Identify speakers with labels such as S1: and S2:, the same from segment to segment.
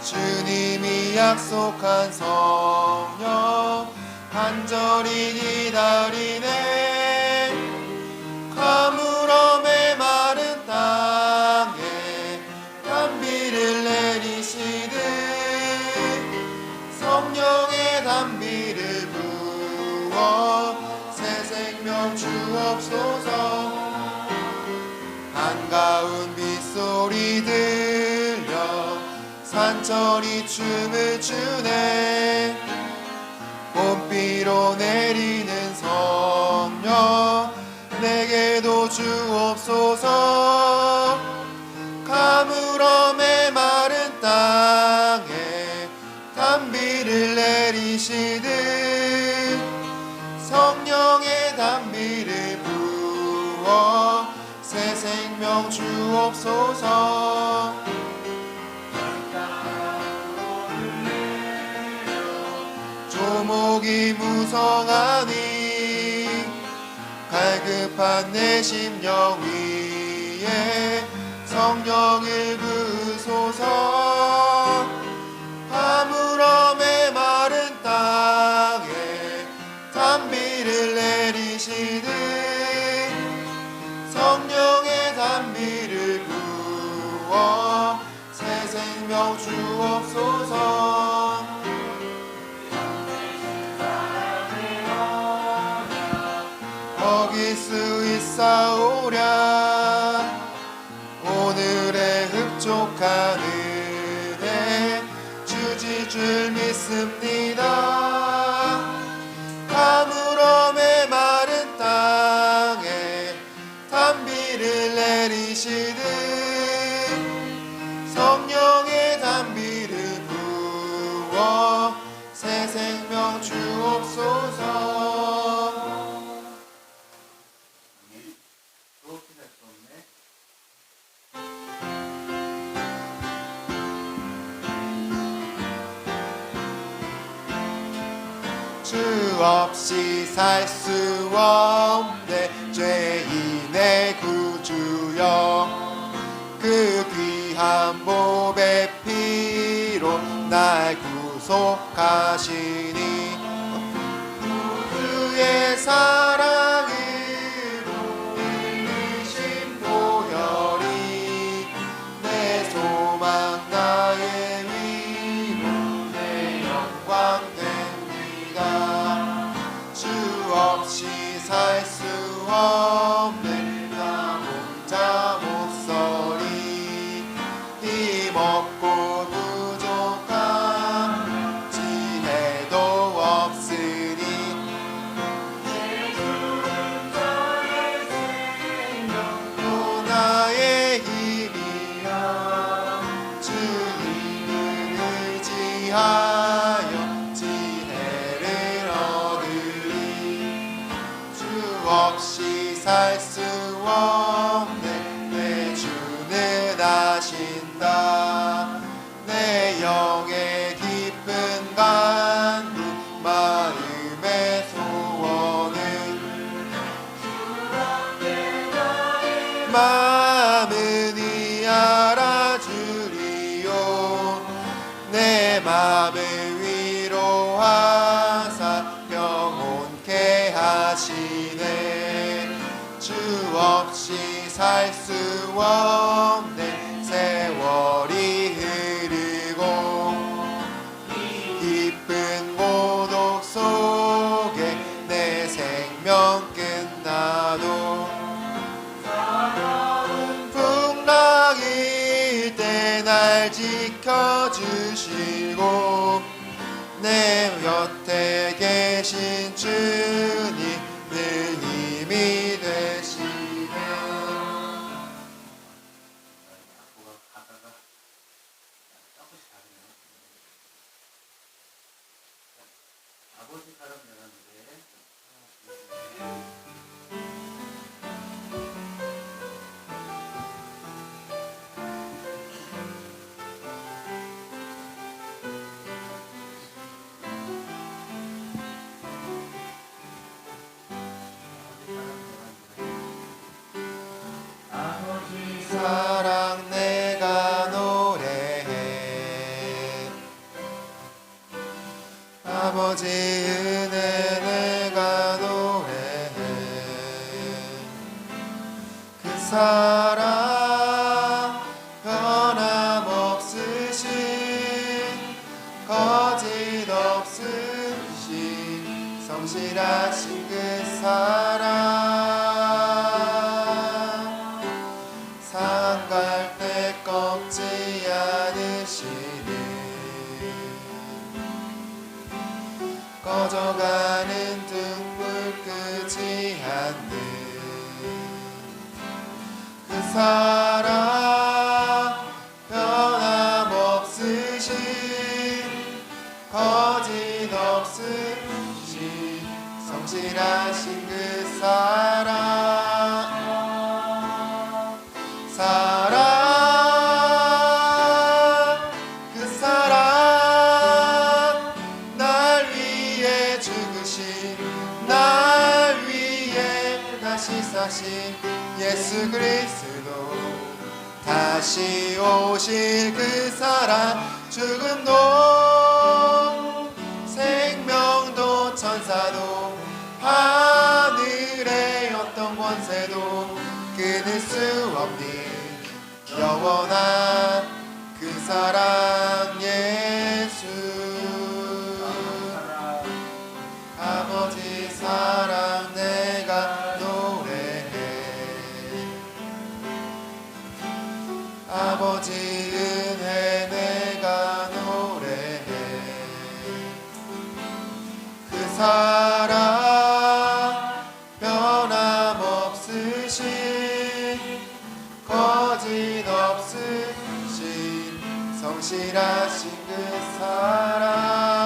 S1: 주님이 약속한 성령 간절히 기다리네. 가물어 메마른 땅에 단비를 내리시듯 성령의 단비를 부어 새 생명 주옵소서. 한가운 빗소리 들려 산천이 춤을 추네. 봄비로 내리는 성령 내게도 주옵소서. 가물어 메마른 땅에 단비를 내리시듯 성령의 단비를 부어 새 생명 주옵소서. 조목이 무성하니 갈급한 내 심령 위에 성령을 부으소서. 가물어 메마른 땅에 단비를 내리시듯 성령의 단비를 부어 새 생명 주옵소서. 먹일 수 있사오랴. 오늘의 흡족한 은혜 주실 줄 믿습니다. 가물어 메마른 땅에 단비를 내리시듯 성령의 단비를 부어 새 생명 주옵소서. 주 없이 살 수 없네 죄인의 구주여. 그 귀한 몸의 피로 날 구속하시니 그의 사랑으로 흘리신 보혈이 내 소망 나의 위로 내 영광 주 없이 살 수 없네 나 혼자 못 서리. 힘없고 부족한 지혜도 없으니 내 주는 나의 생명도 나의 힘이야. 주님을 의지하여 없이 살 수 없네 내 주는 아신다. 내 영의 깊은 간구 마음의 소원은 마음은 이 알아주리요. 내 마음을 위로하사 영혼케 하시네. 주 없이 살 수 없네 세월이 흐르고 깊은 고독 속에 내 생명 끝나도 풍랑일 때 날 지켜주시고 내 곁에 계신 주님 늘 힘이 되시네. 아버지 사랑 사랑 내가 노래해 아버지 은혜 내가 노래해. 그 사랑 변함없으신 거짓 없으신 성실하신 그 사랑 상갈 때 꺾지 않으시네. 꺼져가는 등불 끄지 않는 그 사랑 변함없으신 거짓 없으신 성실하신 그 사랑 그 사랑 날 위해 죽으신 날 위해 다시 사신 예수 그리스도 다시 오실 그 사랑 죽음도 생명도 천사도 하늘의 어떤 권세도 끊을 수 없는 영원한 그 사랑 예수 아버지 사랑 내가 노래해. 아버지 은혜 내가 노래해. 그 사랑 변함없으신 거짓 없으신 성실하신 그 사랑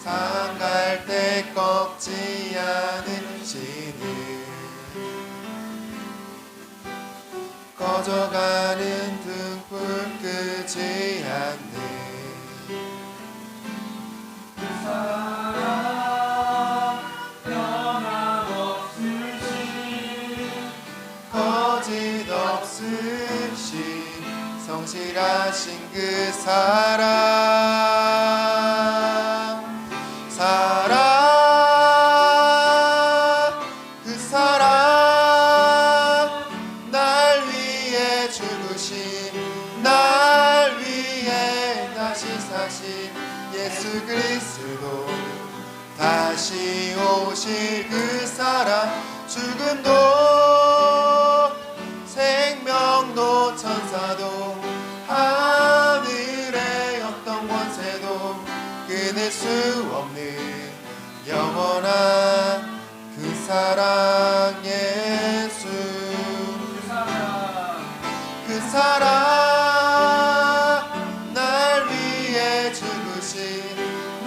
S1: 상갈 때 꺾지 않으시는 꺼져가는 등불 끄지 않는 그 사랑 변함없으신 거짓 없으신 성실하신 그 사랑 그 사랑 날 위해 죽으신 날 위해 다시 사신 예수 그리스도 다시 오실 그 사랑 죽음도 생명도 천사도 하늘의 어떤 권세도 끊을 수 없는 영원한 그 사랑 예수 그 사랑 날 위해 죽으신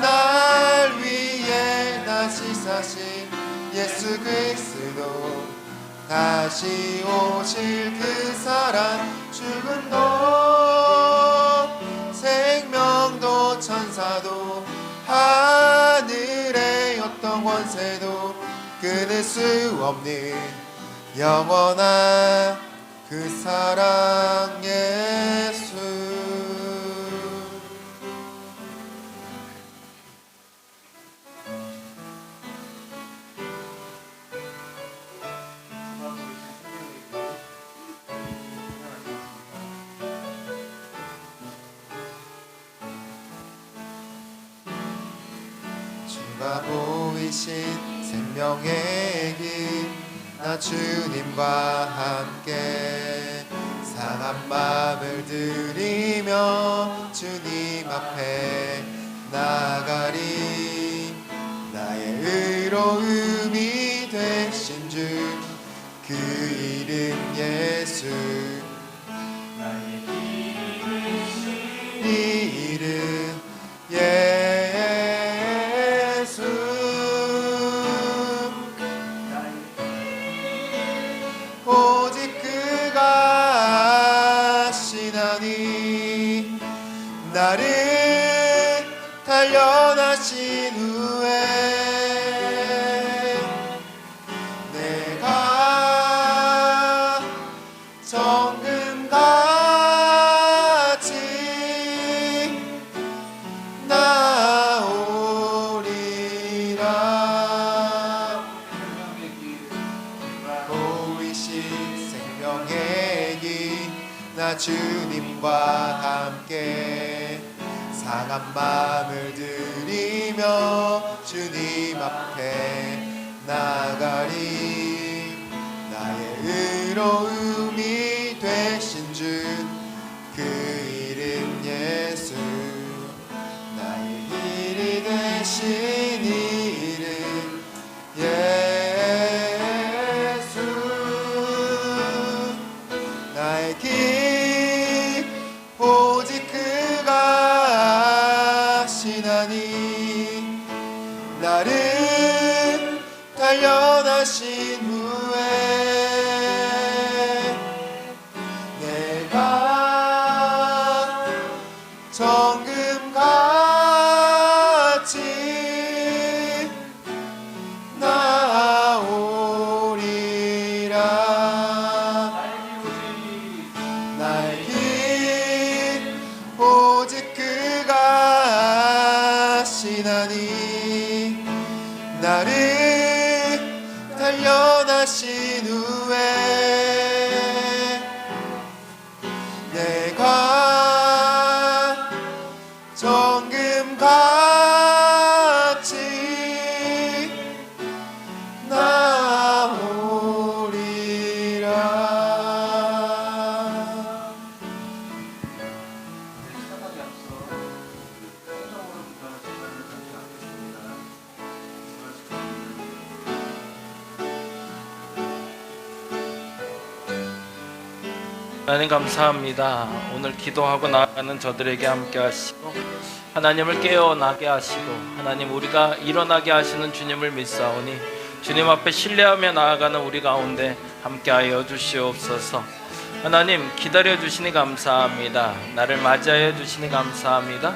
S1: 날 위해 다시 사신 예수 그리스도 다시 오실 그 사랑 죽음도 생명도 천사도 하늘의 어떤 권세도 끊을 수 없는 영원한 그 사랑 예수 주가 보이신 생명의 길 나 주님과 함께 상한 마음을 들이며 주님 앞에 나가리. 나의 의로움이 되신 주 그 이름 예수 나의 이름 예수 오직 그가 하시나니 나를 단련하신 후에 내가 정금같이 나 주님과 함께 상한 마음을 들이며 주님 앞에 나가리. 나의 의로움이 되신 주 그 이름 예수, 나의 길이 되신 이름 예수. 나의 길 오직 그가 하시나니 나를 단련하신 후에 내가 정금같이 나오리라. 나의 길 오직 그가 하시나니 나를 단련하신 후에 내가 정금같이 나오리라.
S2: 시작하기 앞서 성정으로부터 시간을 선택하겠습니다.
S3: 하나님 감사합니다. 오늘 기도하고 나아가는 저들에게 함께 하시고 하나님을 깨어나게 하시고 하나님 우리가 일어나게 하시는 주님을 믿사오니 주님 앞에 신뢰하며 나아가는 우리 가운데 함께하여 주시옵소서. 하나님 기다려 주시니 감사합니다. 나를 맞이하여 주시니 감사합니다.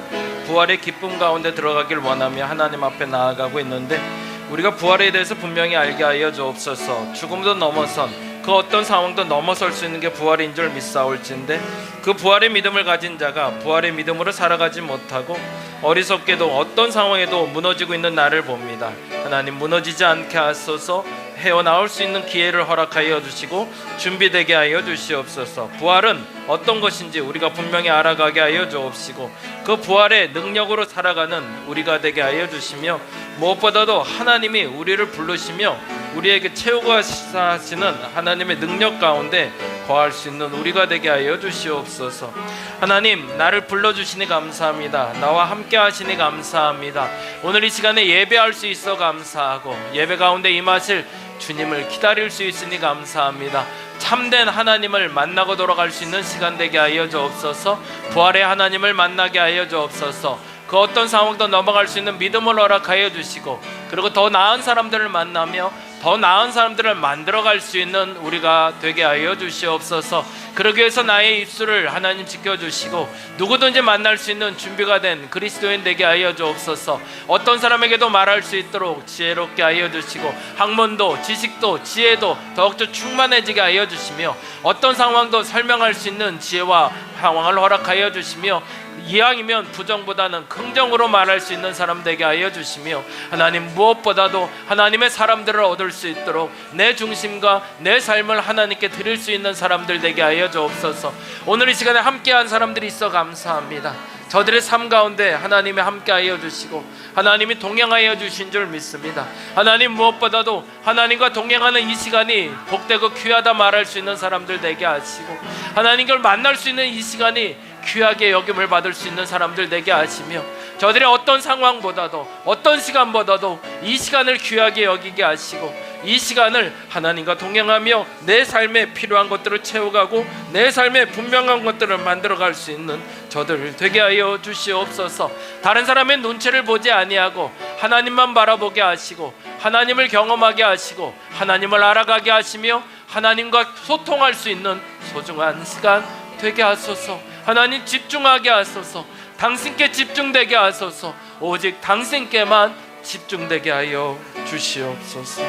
S3: 부활의 기쁨 가운데 들어가길 원하며 하나님 앞에 나아가고 있는데 우리가 부활에 대해서 분명히 알게 하여 주옵소서. 죽음도 넘어선 그 어떤 상황도 넘어설 수 있는 게 부활인 줄 믿사올진데 그 부활의 믿음을 가진 자가 부활의 믿음으로 살아가지 못하고 어리석게도 어떤 상황에도 무너지고 있는 나를 봅니다. 하나님 무너지지 않게 하소서. 헤어나올 수 있는 기회를 허락하여 주시고 준비되게 하여 주시옵소서. 부활은 어떤 것인지 우리가 분명히 알아가게 하여 주옵시고 그 부활의 능력으로 살아가는 우리가 되게 하여 주시며 무엇보다도 하나님이 우리를 부르시며 우리에게 채우고 하시는 하나님의 능력 가운데 거할 수 있는 우리가 되게 하여 주시옵소서. 하나님 나를 불러주시니 감사합니다. 나와 함께 하시니 감사합니다. 오늘 이 시간에 예배할 수 있어 감사하고 예배 가운데 임하실 주님을 기다릴 수 있으니 감사합니다. 참된 하나님을 만나고 돌아갈 수 있는 시간 되게 하여 주옵소서. 부활의 하나님을 만나게 하여 주옵소서. 그 어떤 상황도 넘어갈 수 있는 믿음을 허락하여 주시고 그리고 더 나은 사람들을 만나며 더 나은 사람들을 만들어갈 수 있는 우리가 되게 하여 주시옵소서. 그러기 위해서 나의 입술을 하나님 지켜주시고 누구든지 만날 수 있는 준비가 된 그리스도인 되게 하여 주옵소서. 어떤 사람에게도 말할 수 있도록 지혜롭게 하여 주시고 학문도 지식도 지혜도 더욱더 충만해지게 하여 주시며 어떤 상황도 설명할 수 있는 지혜와 상황을 허락하여 주시며 이왕이면 부정보다는 긍정으로 말할 수 있는 사람 되게 하여 주시며 하나님 무엇보다도 하나님의 사람들을 얻을 수 있도록 내 중심과 내 삶을 하나님께 드릴 수 있는 사람들 되게 하여 주옵소서. 오늘 이 시간에 함께한 사람들이 있어 감사합니다. 저들의 삶 가운데 하나님이 함께하여 주시고 하나님이 동행하여 주신 줄 믿습니다. 하나님 무엇보다도 하나님과 동행하는 이 시간이 복되고 귀하다 말할 수 있는 사람들 되게 하시고 하나님을 만날 수 있는 이 시간이 귀하게 여김을 받을 수 있는 사람들 되게 하시며 저들의 어떤 상황보다도 어떤 시간보다도 이 시간을 귀하게 여기게 하시고 이 시간을 하나님과 동행하며 내 삶에 필요한 것들을 채워가고 내 삶에 분명한 것들을 만들어갈 수 있는 저들 되게 하여 주시옵소서. 다른 사람의 눈치를 보지 아니하고 하나님만 바라보게 하시고 하나님을 경험하게 하시고 하나님을 알아가게 하시며 하나님과 소통할 수 있는 소중한 시간 되게 하소서. 하나님 집중하게 하소서. 당신께 집중되게 하소서. 오직 당신께만 집중되게 하여 주시옵소서.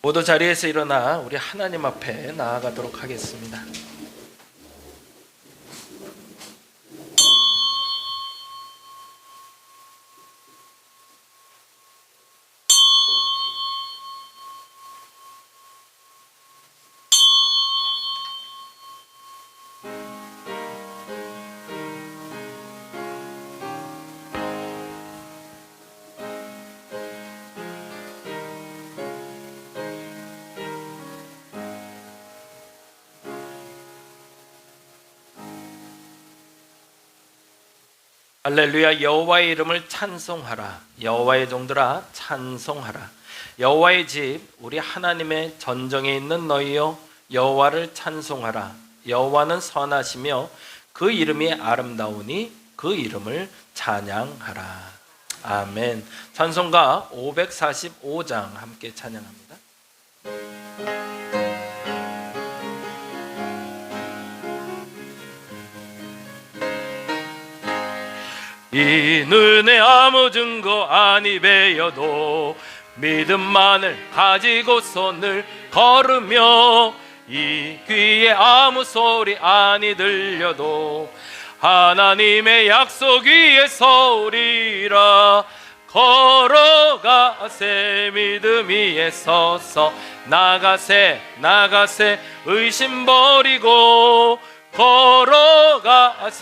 S3: 모두 자리에서 일어나 우리 하나님 앞에 나아가도록 하겠습니다. 할렐루야. 여호와의 이름을 찬송하라. 여호와의 종들아 찬송하라. 여호와의 집 우리 하나님의 전정에 있는 너희여 여호와를 찬송하라. 여호와는 선하시며 그 이름이 아름다우니 그 이름을 찬양하라. 아멘. 찬송가 545장 함께 찬양합니다. 이 눈에 아무 증거 아니 베여도 믿음만을 가지고 손을 걸으며 이 귀에 아무 소리 아니 들려도 하나님의 약속 위에 서리라. 걸어가세 믿음 위에 서서 나가세 나가세 의심 버리고 걸어가세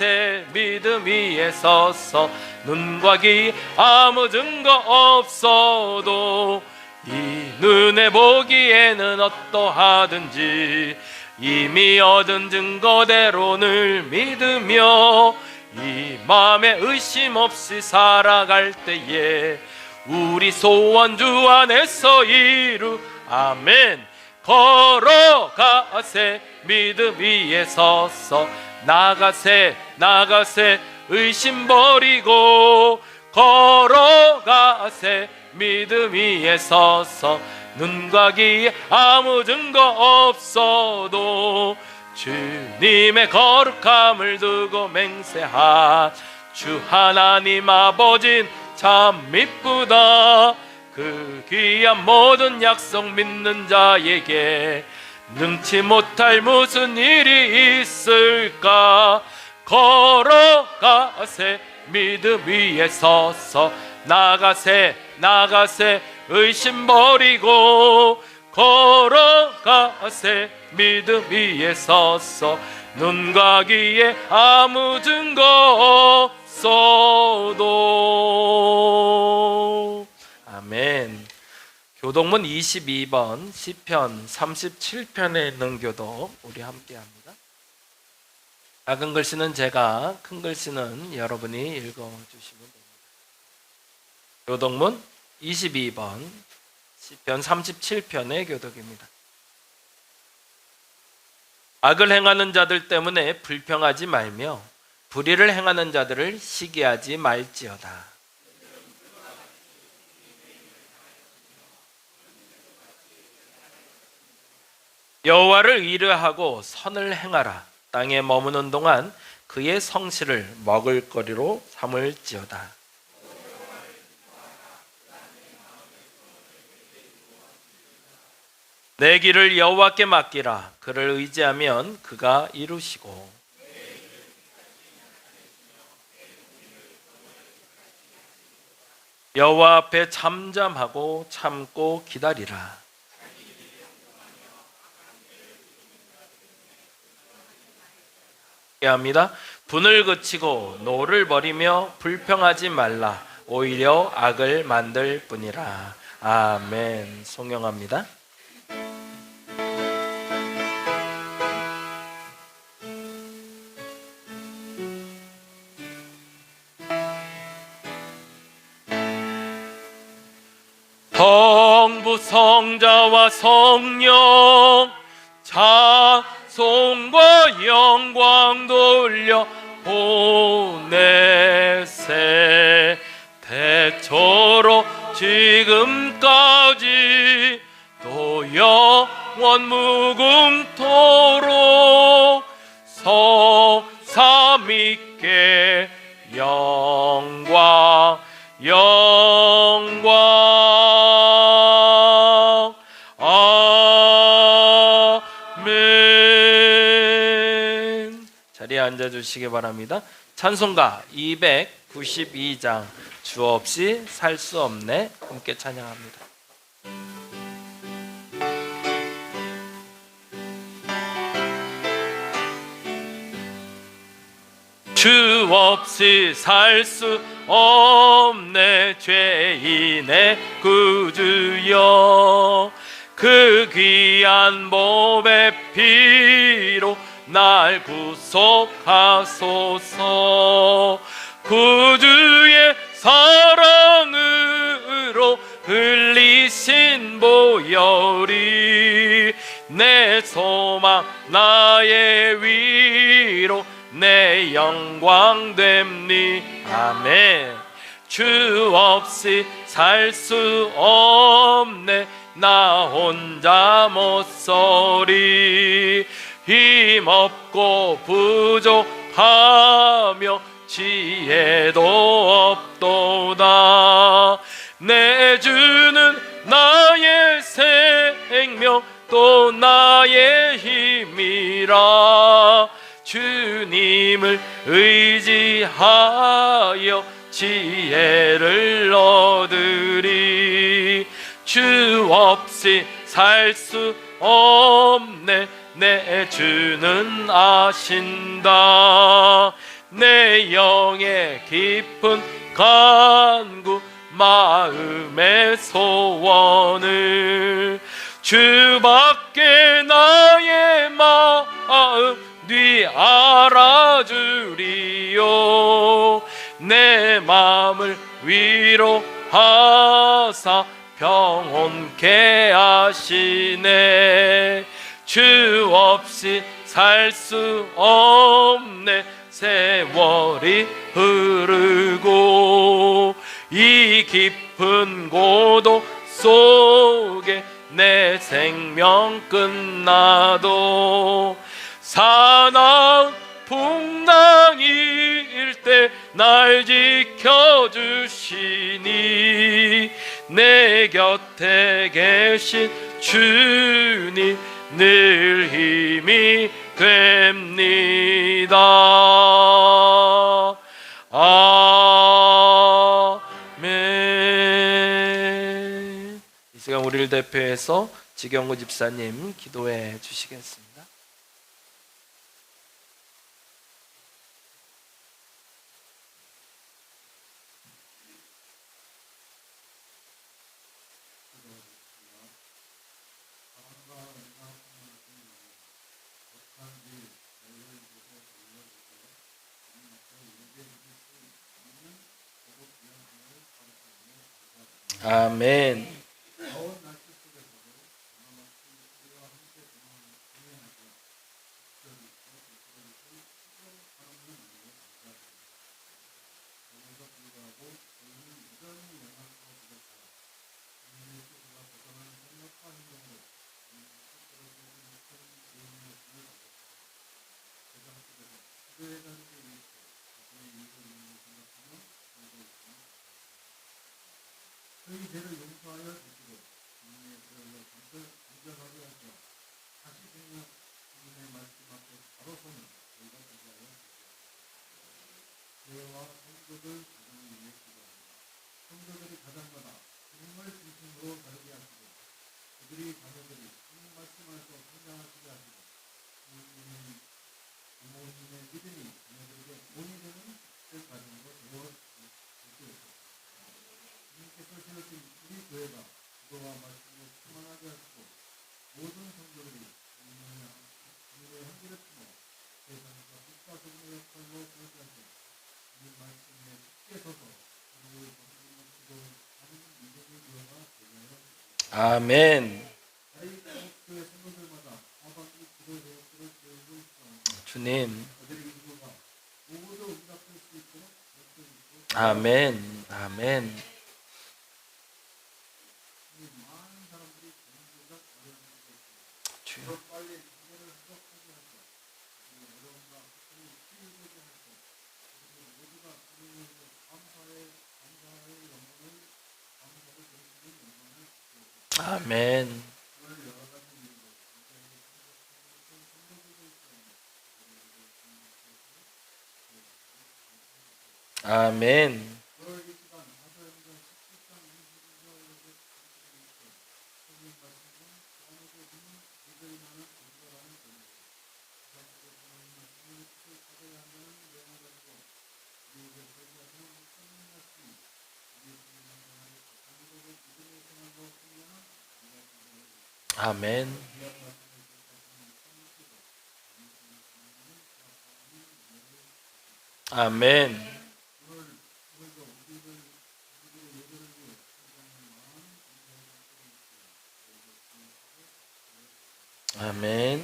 S3: 믿음 위에 서서 눈과 귀 아무 증거 없어도 이 눈에 보기에는 어떠하든지 이미 얻은 증거대로 늘 믿으며 이 마음에 의심 없이 살아갈 때에 우리 소원 주 안에서 이루 아멘. 걸어가세 믿음 위에 서서 나가세 나가세 의심 버리고 걸어가세 믿음 위에 서서 눈과 귀에 아무 증거 없어도 주님의 거룩함을 두고 맹세하 주 하나님 아버진 참 미쁘다. 그 귀한 모든 약속 믿는 자에게 능치 못할 무슨 일이 있을까. 걸어가세 믿음 위에 서서 나가세 나가세 의심 버리고 걸어가세 믿음 위에 서서 눈과 귀에 아무 증거 없어도 아멘. 교독문 22번 시편 37편에 있는 교독 우리 함께 합니다. 작은 글씨는 제가, 큰 글씨는 여러분이 읽어주시면 됩니다. 교독문 22번 시편 37편의 교독입니다. 악을 행하는 자들 때문에 불평하지 말며 불의를 행하는 자들을 시기하지 말지어다. 여호와를 의뢰하고 선을 행하라. 땅에 머무는 동안 그의 성실을 먹을거리로 삼을지어다. 내 길을 여호와께 맡기라. 그를 의지하면 그가 이루시고 여호와 앞에 잠잠하고 참고 기다리라. 합니다. 분을 그치고 노를 버리며 불평하지 말라. 오히려 악을 만들 뿐이라. 아멘. 송영합니다. 성부 성자와 성령 찬송과 영광 돌려 보내세. 대초로 지금까지 또 영원 무궁토록 성삼위께 영광 영광 아멘. 자리에 앉아주시기 바랍니다. 찬송가 292장 주 없이 살 수 없네 함께 찬양합니다. 주 없이 살 수 없네 죄인의 구주여. 그 귀한 몸의 피로 날 구속하소서. 구주의 사랑으로 흘리신 보혈이 내 소망 나의 위로 내 영광 됨니. 아멘. 주 없이 살 수 없네 나 혼자 못 서리. 힘없고 부족하며 지혜도 없도다. 내 주는 나의 생명 또 나의 힘이라. 주님을 의지하여 지혜를 얻으리. 주 없이 살 수 없네 내 주는 아신다. 내 영의 깊은 간구 마음의 소원을 주밖에 나의 마음 네 알아주리요. 내 마음을 위로하사 평온케 하시네. 주 없이 살 수 없네 세월이 흐르고 이 깊은 고독 속에 내 생명 끝나도 사나운 풍랑일 때 날 지켜주시니 내 곁에 계신 주님 늘 힘이 됩니다. 아멘. 이 시간 우리를 대표해서 지경구 집사님 기도해 주시겠습니다. 아멘.
S4: 저희 죄를 용서하여 주시고 주님의 그들로 간절하게 하시어 다시 생명 주님의 말씀 앞에 바로 서는 저희가 되게 하여 주시옵소서. 저희와 성도들 가정을 위해 기도합니다. 성도들이 가정마다 주님을 중심으로 다르게 하시고 그들이 자녀들이 주님 말씀 안에서 성장하시게 하시고 부모님의 믿음이 자녀들에게 본이 되는 그 가정으로 되어 주시옵소서. 주님께서 세우신 우리 교회가 기도와 말씀으로 충만하게 하시고 모든 성도들이 주님의 향기를 품어 세상에서 빛과 소금의 역할로 살게 하시고 주님 말씀에 쉽게 서서 우리의 정신을 기도하는 믿음의 교회가 되게 하여 주시옵소서.
S3: 아멘.
S4: 저희 교회 성도들마다 하반기 기도 대역들을 세우고 있사옵니다.
S3: 주님.
S4: 그들의 기도가 모두 응답될 수 있도록 역사해 주시옵소서.
S3: 아멘. 아멘. 주여. 아멘. 아멘. 아멘. 아멘. 아멘.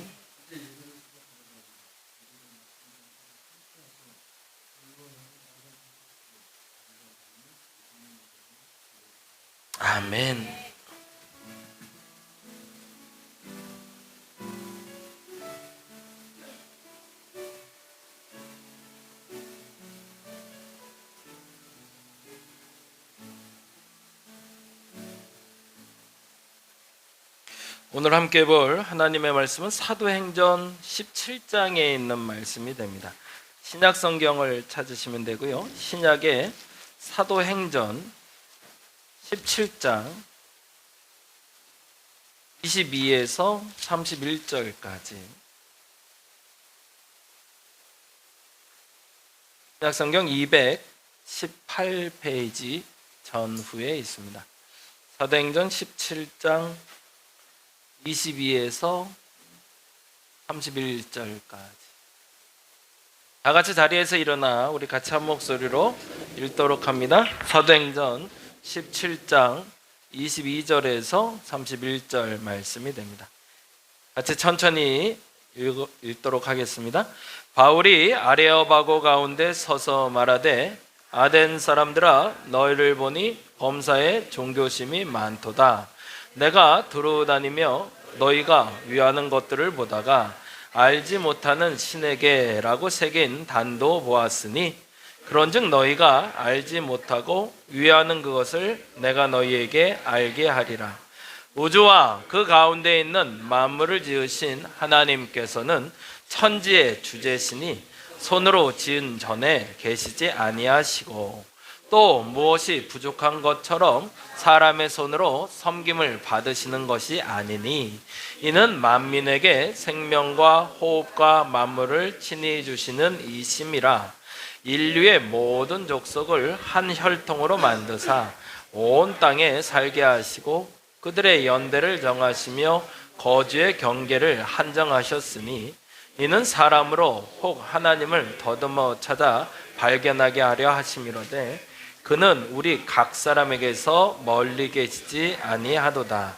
S3: 아멘. 오늘 함께 볼 하나님의 말씀은 사도행전 17장에 있는 말씀이 됩니다. 신약 성경을 찾으시면 되고요. 신약의 사도행전 17장 22에서 31절까지 신약 성경 218페이지 전후에 있습니다. 사도행전 17장 22에서 31절까지 다 같이 자리에서 일어나 우리 같이 한 목소리로 읽도록 합니다. 사도행전 17장 22절에서 31절 말씀이 됩니다. 같이 천천히 읽도록 하겠습니다. 바울이 아레오바고 가운데 서서 말하되 아덴 사람들아 너희를 보니 범사에 종교심이 많도다. 내가 두루 다니며 너희가 위하는 것들을 보다가 알지 못하는 신에게라고 새긴 단도 보았으니 그런즉 너희가 알지 못하고 위하는 그것을 내가 너희에게 알게 하리라. 우주와 그 가운데 있는 만물을 지으신 하나님께서는 천지의 주제시니 손으로 지은 전에 계시지 아니하시고 또 무엇이 부족한 것처럼 사람의 손으로 섬김을 받으시는 것이 아니니 이는 만민에게 생명과 호흡과 만물을 친히 주시는 이심이라. 인류의 모든 족속을 한 혈통으로 만드사 온 땅에 살게 하시고 그들의 연대를 정하시며 거주의 경계를 한정하셨으니 이는 사람으로 혹 하나님을 더듬어 찾아 발견하게 하려 하심이로되 그는 우리 각 사람에게서 멀리 계시지 아니하도다.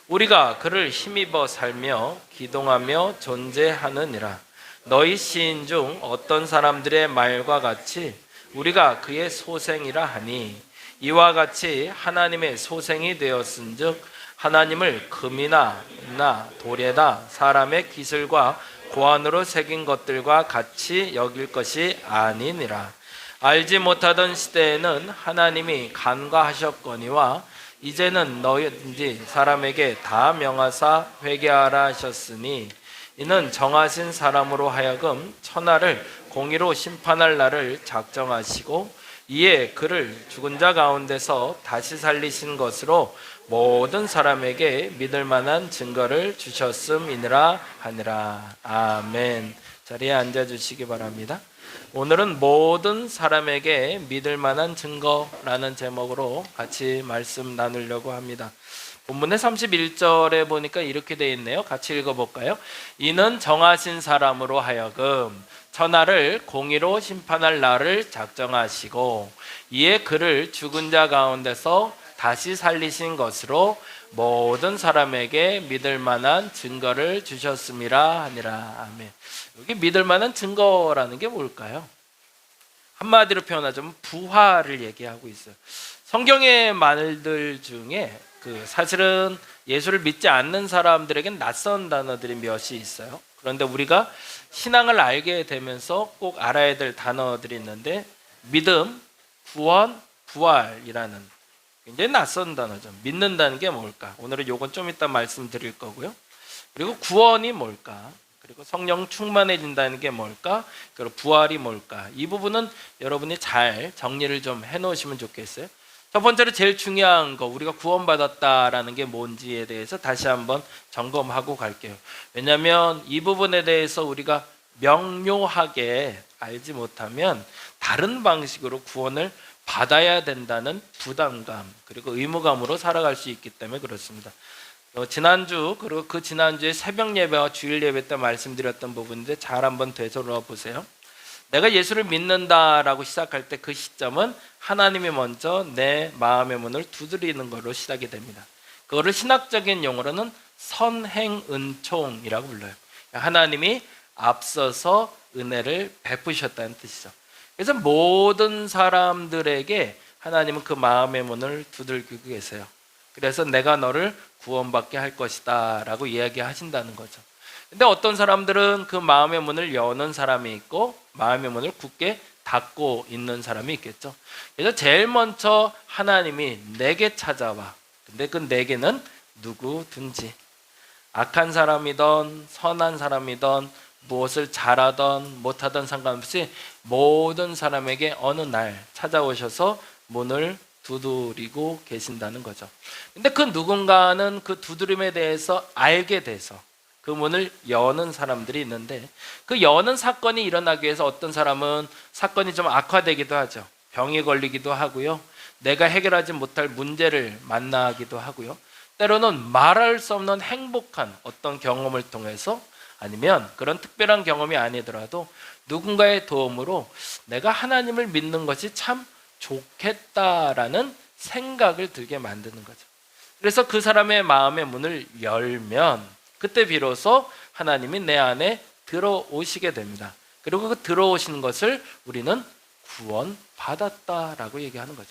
S3: 우리가 그를 힘입어 살며 기동하며 존재하느니라. 너희 시인 중 어떤 사람들의 말과 같이 우리가 그의 소생이라 하니 이와 같이 하나님의 소생이 되었은즉 하나님을 금이나 나 돌에다 사람의 기술과 고안으로 새긴 것들과 같이 여길 것이 아니니라. 알지 못하던 시대에는 하나님이 간과하셨거니와 이제는 너희든지 사람에게 다 명하사 회개하라 하셨으니 이는 정하신 사람으로 하여금 천하를 공의로 심판할 날을 작정하시고 이에 그를 죽은 자 가운데서 다시 살리신 것으로 모든 사람에게 믿을 만한 증거를 주셨음이니라 하니라. 아멘. 자리에 앉아주시기 바랍니다. 오늘은 모든 사람에게 믿을 만한 증거라는 제목으로 같이 말씀 나누려고 합니다. 본문의 31절에 보니까 이렇게 되어 있네요. 같이 읽어볼까요? 이는 정하신 사람으로 하여금 천하를 공의로 심판할 날을 작정하시고 이에 그를 죽은 자 가운데서 다시 살리신 것으로 모든 사람에게 믿을 만한 증거를 주셨음이라 하니라. 아멘. 여기 믿을 만한 증거라는 게 뭘까요? 한마디로 표현하자면 부활을 얘기하고 있어요. 성경의 말들 중에 사실은 예수를 믿지 않는 사람들에겐 낯선 단어들이 몇이 있어요. 그런데 우리가 신앙을 알게 되면서 꼭 알아야 될 단어들이 있는데 믿음, 구원, 부활이라는 굉장히 낯선 단어죠. 믿는다는 게 뭘까? 오늘은 요건 좀 이따 말씀드릴 거고요. 그리고 구원이 뭘까? 그리고 성령 충만해진다는 게 뭘까? 그리고 부활이 뭘까? 이 부분은 여러분이 잘 정리를 좀 해놓으시면 좋겠어요. 첫 번째로 제일 중요한 거, 우리가 구원받았다라는 게 뭔지에 대해서 다시 한번 점검하고 갈게요. 왜냐하면 이 부분에 대해서 우리가 명료하게 알지 못하면 다른 방식으로 구원을 받아야 된다는 부담감 그리고 의무감으로 살아갈 수 있기 때문에 그렇습니다. 지난주 그리고 그 지난주에 새벽 예배와 주일 예배 때 말씀드렸던 부분인데 잘 한번 되돌아 보세요. 내가 예수를 믿는다라고 시작할 때 그 시점은 하나님이 먼저 내 마음의 문을 두드리는 걸로 시작이 됩니다. 그거를 신학적인 용어로는 선행은총이라고 불러요. 하나님이 앞서서 은혜를 베푸셨다는 뜻이죠. 그래서 모든 사람들에게 하나님은 그 마음의 문을 두들기고 계세요. 그래서 내가 너를 구원받게 할 것이다 라고 이야기하신다는 거죠. 근데 어떤 사람들은 그 마음의 문을 여는 사람이 있고 마음의 문을 굳게 닫고 있는 사람이 있겠죠. 그래서 제일 먼저 하나님이 내게 찾아와. 근데 그 내게는 누구든지 악한 사람이든 선한 사람이든 무엇을 잘하든 못하든 상관없이 모든 사람에게 어느 날 찾아오셔서 문을 두드리고 계신다는 거죠. 근데 그 누군가는 그 두드림에 대해서 알게 돼서 그 문을 여는 사람들이 있는데, 그 여는 사건이 일어나기 위해서 어떤 사람은 사건이 좀 악화되기도 하죠. 병이 걸리기도 하고요, 내가 해결하지 못할 문제를 만나기도 하고요, 때로는 말할 수 없는 행복한 어떤 경험을 통해서, 아니면 그런 특별한 경험이 아니더라도 누군가의 도움으로 내가 하나님을 믿는 것이 참 좋겠다라는 생각을 들게 만드는 거죠. 그래서 그 사람의 마음의 문을 열면 그때 비로소 하나님이 내 안에 들어오시게 됩니다. 그리고 그 들어오시는 것을 우리는 구원받았다라고 얘기하는 거죠.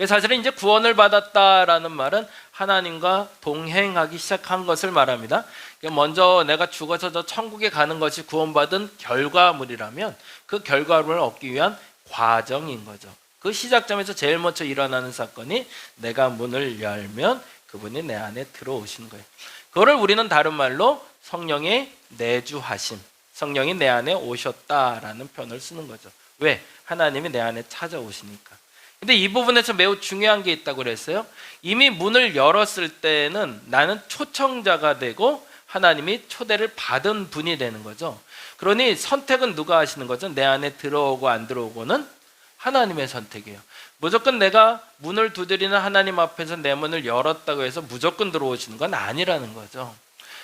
S3: 사실은 이제 구원을 받았다라는 말은 하나님과 동행하기 시작한 것을 말합니다. 먼저 내가 죽어서 저 천국에 가는 것이 구원받은 결과물이라면 그 결과물을 얻기 위한 과정인 거죠. 그 시작점에서 제일 먼저 일어나는 사건이 내가 문을 열면 그분이 내 안에 들어오시는 거예요. 그거를 우리는 다른 말로 성령의 내주하심, 성령이 내 안에 오셨다라는 표현을 쓰는 거죠. 왜? 하나님이 내 안에 찾아오시니까. 근데 이 부분에서 매우 중요한 게 있다고 그랬어요. 이미 문을 열었을 때는 나는 초청자가 되고 하나님이 초대를 받은 분이 되는 거죠. 그러니 선택은 누가 하시는 거죠? 내 안에 들어오고 안 들어오고는 하나님의 선택이에요. 무조건 내가 문을 두드리는 하나님 앞에서 내 문을 열었다고 해서 무조건 들어오시는 건 아니라는 거죠.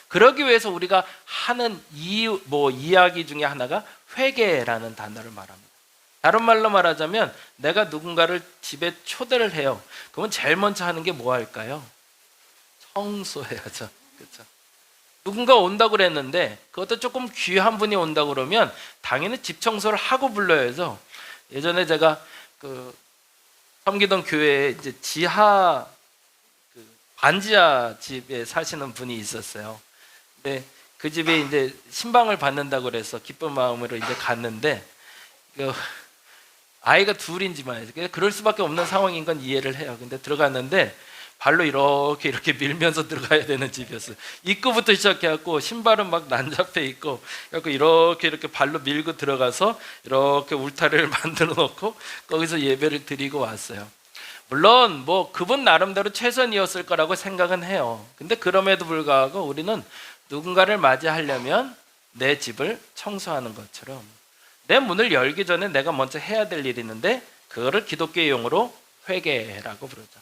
S3: 그러기 위해서 우리가 하는 이야기 중에 하나가 회개라는 단어를 말합니다. 다른 말로 말하자면 내가 누군가를 집에 초대를 해요. 그러면 제일 먼저 하는 게 뭐 할까요? 청소해야죠. 그렇죠? 누군가 온다고 그랬는데 그것도 조금 귀한 분이 온다고 그러면 당연히 집 청소를 하고 불러야죠. 예전에 제가 섬기던 교회에 이제 지하 반지하 집에 사시는 분이 있었어요. 근데 그 집에 이제 신방을 받는다고 그래서 기쁜 마음으로 이제 갔는데 아이가 둘인지만 해서 그럴 수밖에 없는 상황인 건 이해를 해요. 근데 들어갔는데 발로 이렇게 밀면서 들어가야 되는 집이었어요. 입구부터 시작해갖고 신발은 막 난잡해 있고, 이렇게 발로 밀고 들어가서 이렇게 울타리를 만들어 놓고 거기서 예배를 드리고 왔어요. 물론 그분 나름대로 최선이었을 거라고 생각은 해요. 근데 그럼에도 불구하고 우리는 누군가를 맞이하려면 내 집을 청소하는 것처럼 내 문을 열기 전에 내가 먼저 해야 될 일이 있는데 그거를 기독교의 용어로 회개라고 부르죠.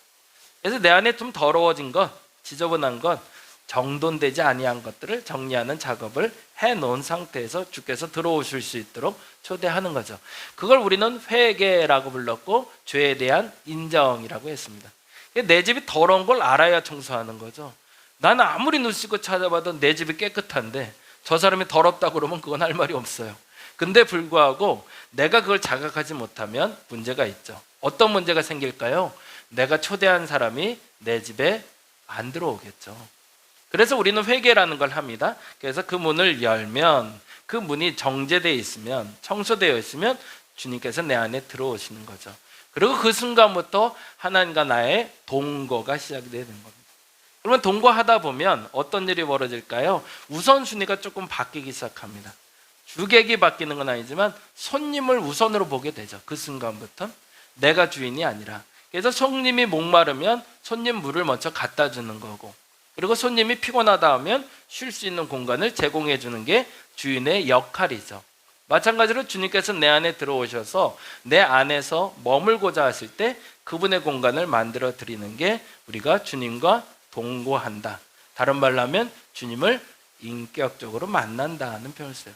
S3: 그래서 내 안에 좀 더러워진 것, 지저분한 것, 정돈되지 아니한 것들을 정리하는 작업을 해놓은 상태에서 주께서 들어오실 수 있도록 초대하는 거죠. 그걸 우리는 회개라고 불렀고 죄에 대한 인정이라고 했습니다. 내 집이 더러운 걸 알아야 청소하는 거죠. 나는 아무리 눈 씻고 찾아봐도 내 집이 깨끗한데 저 사람이 더럽다고 그러면 그건 할 말이 없어요. 근데 불구하고 내가 그걸 자각하지 못하면 문제가 있죠. 어떤 문제가 생길까요? 내가 초대한 사람이 내 집에 안 들어오겠죠. 그래서 우리는 회개라는 걸 합니다. 그래서 그 문을 열면, 그 문이 정제되어 있으면, 청소되어 있으면 주님께서 내 안에 들어오시는 거죠. 그리고 그 순간부터 하나님과 나의 동거가 시작이 되는 겁니다. 그러면 동거하다 보면 어떤 일이 벌어질까요? 우선순위가 조금 바뀌기 시작합니다. 주객이 바뀌는 건 아니지만 손님을 우선으로 보게 되죠. 그 순간부터 내가 주인이 아니라. 그래서 손님이 목마르면 손님 물을 먼저 갖다 주는 거고, 그리고 손님이 피곤하다 하면 쉴 수 있는 공간을 제공해 주는 게 주인의 역할이죠. 마찬가지로 주님께서 내 안에 들어오셔서 내 안에서 머물고자 하실 때 그분의 공간을 만들어 드리는 게 우리가 주님과 동거한다. 다른 말로 하면 주님을 인격적으로 만난다는 표현을 써요.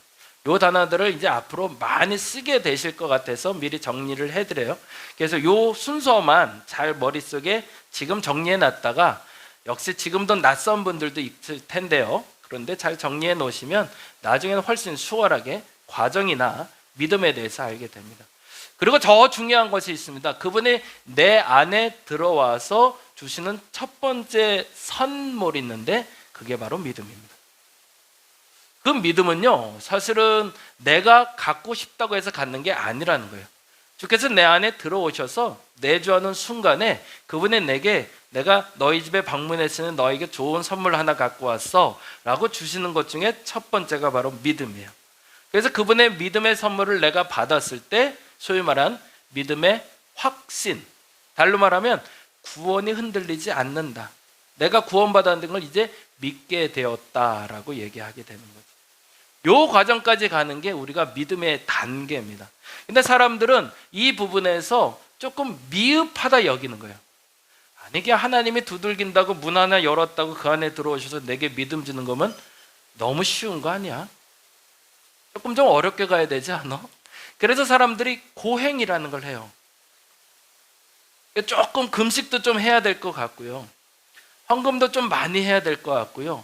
S3: 이 단어들을 이제 앞으로 많이 쓰게 되실 것 같아서 미리 정리를 해드려요. 그래서 이 순서만 잘 머릿속에 지금 정리해 놨다가 역시 지금도 낯선 분들도 있을 텐데요. 그런데 잘 정리해 놓으시면 나중에는 훨씬 수월하게 과정이나 믿음에 대해서 알게 됩니다. 그리고 더 중요한 것이 있습니다. 그분이 내 안에 들어와서 주시는 첫 번째 선물이 있는데 그게 바로 믿음입니다. 그 믿음은요, 사실은 내가 갖고 싶다고 해서 갖는 게 아니라는 거예요. 주께서 내 안에 들어오셔서 내주하는 순간에 그분이 내게 내가 너희 집에 방문했으니 너에게 좋은 선물 하나 갖고 왔어 라고 주시는 것 중에 첫 번째가 바로 믿음이에요. 그래서 그분의 믿음의 선물을 내가 받았을 때 소위 말한 믿음의 확신, 달로 말하면 구원이 흔들리지 않는다. 내가 구원받았는 걸 이제 믿게 되었다라고 얘기하게 되는 거죠. 요 과정까지 가는 게 우리가 믿음의 단계입니다. 근데 사람들은 이 부분에서 조금 미흡하다 여기는 거예요. 아니, 이게 하나님이 두들긴다고 문 하나 열었다고 그 안에 들어오셔서 내게 믿음 주는 거면 너무 쉬운 거 아니야? 조금 좀 어렵게 가야 되지 않아? 그래서 사람들이 고행이라는 걸 해요. 조금 금식도 좀 해야 될 것 같고요. 헌금도 좀 많이 해야 될 것 같고요.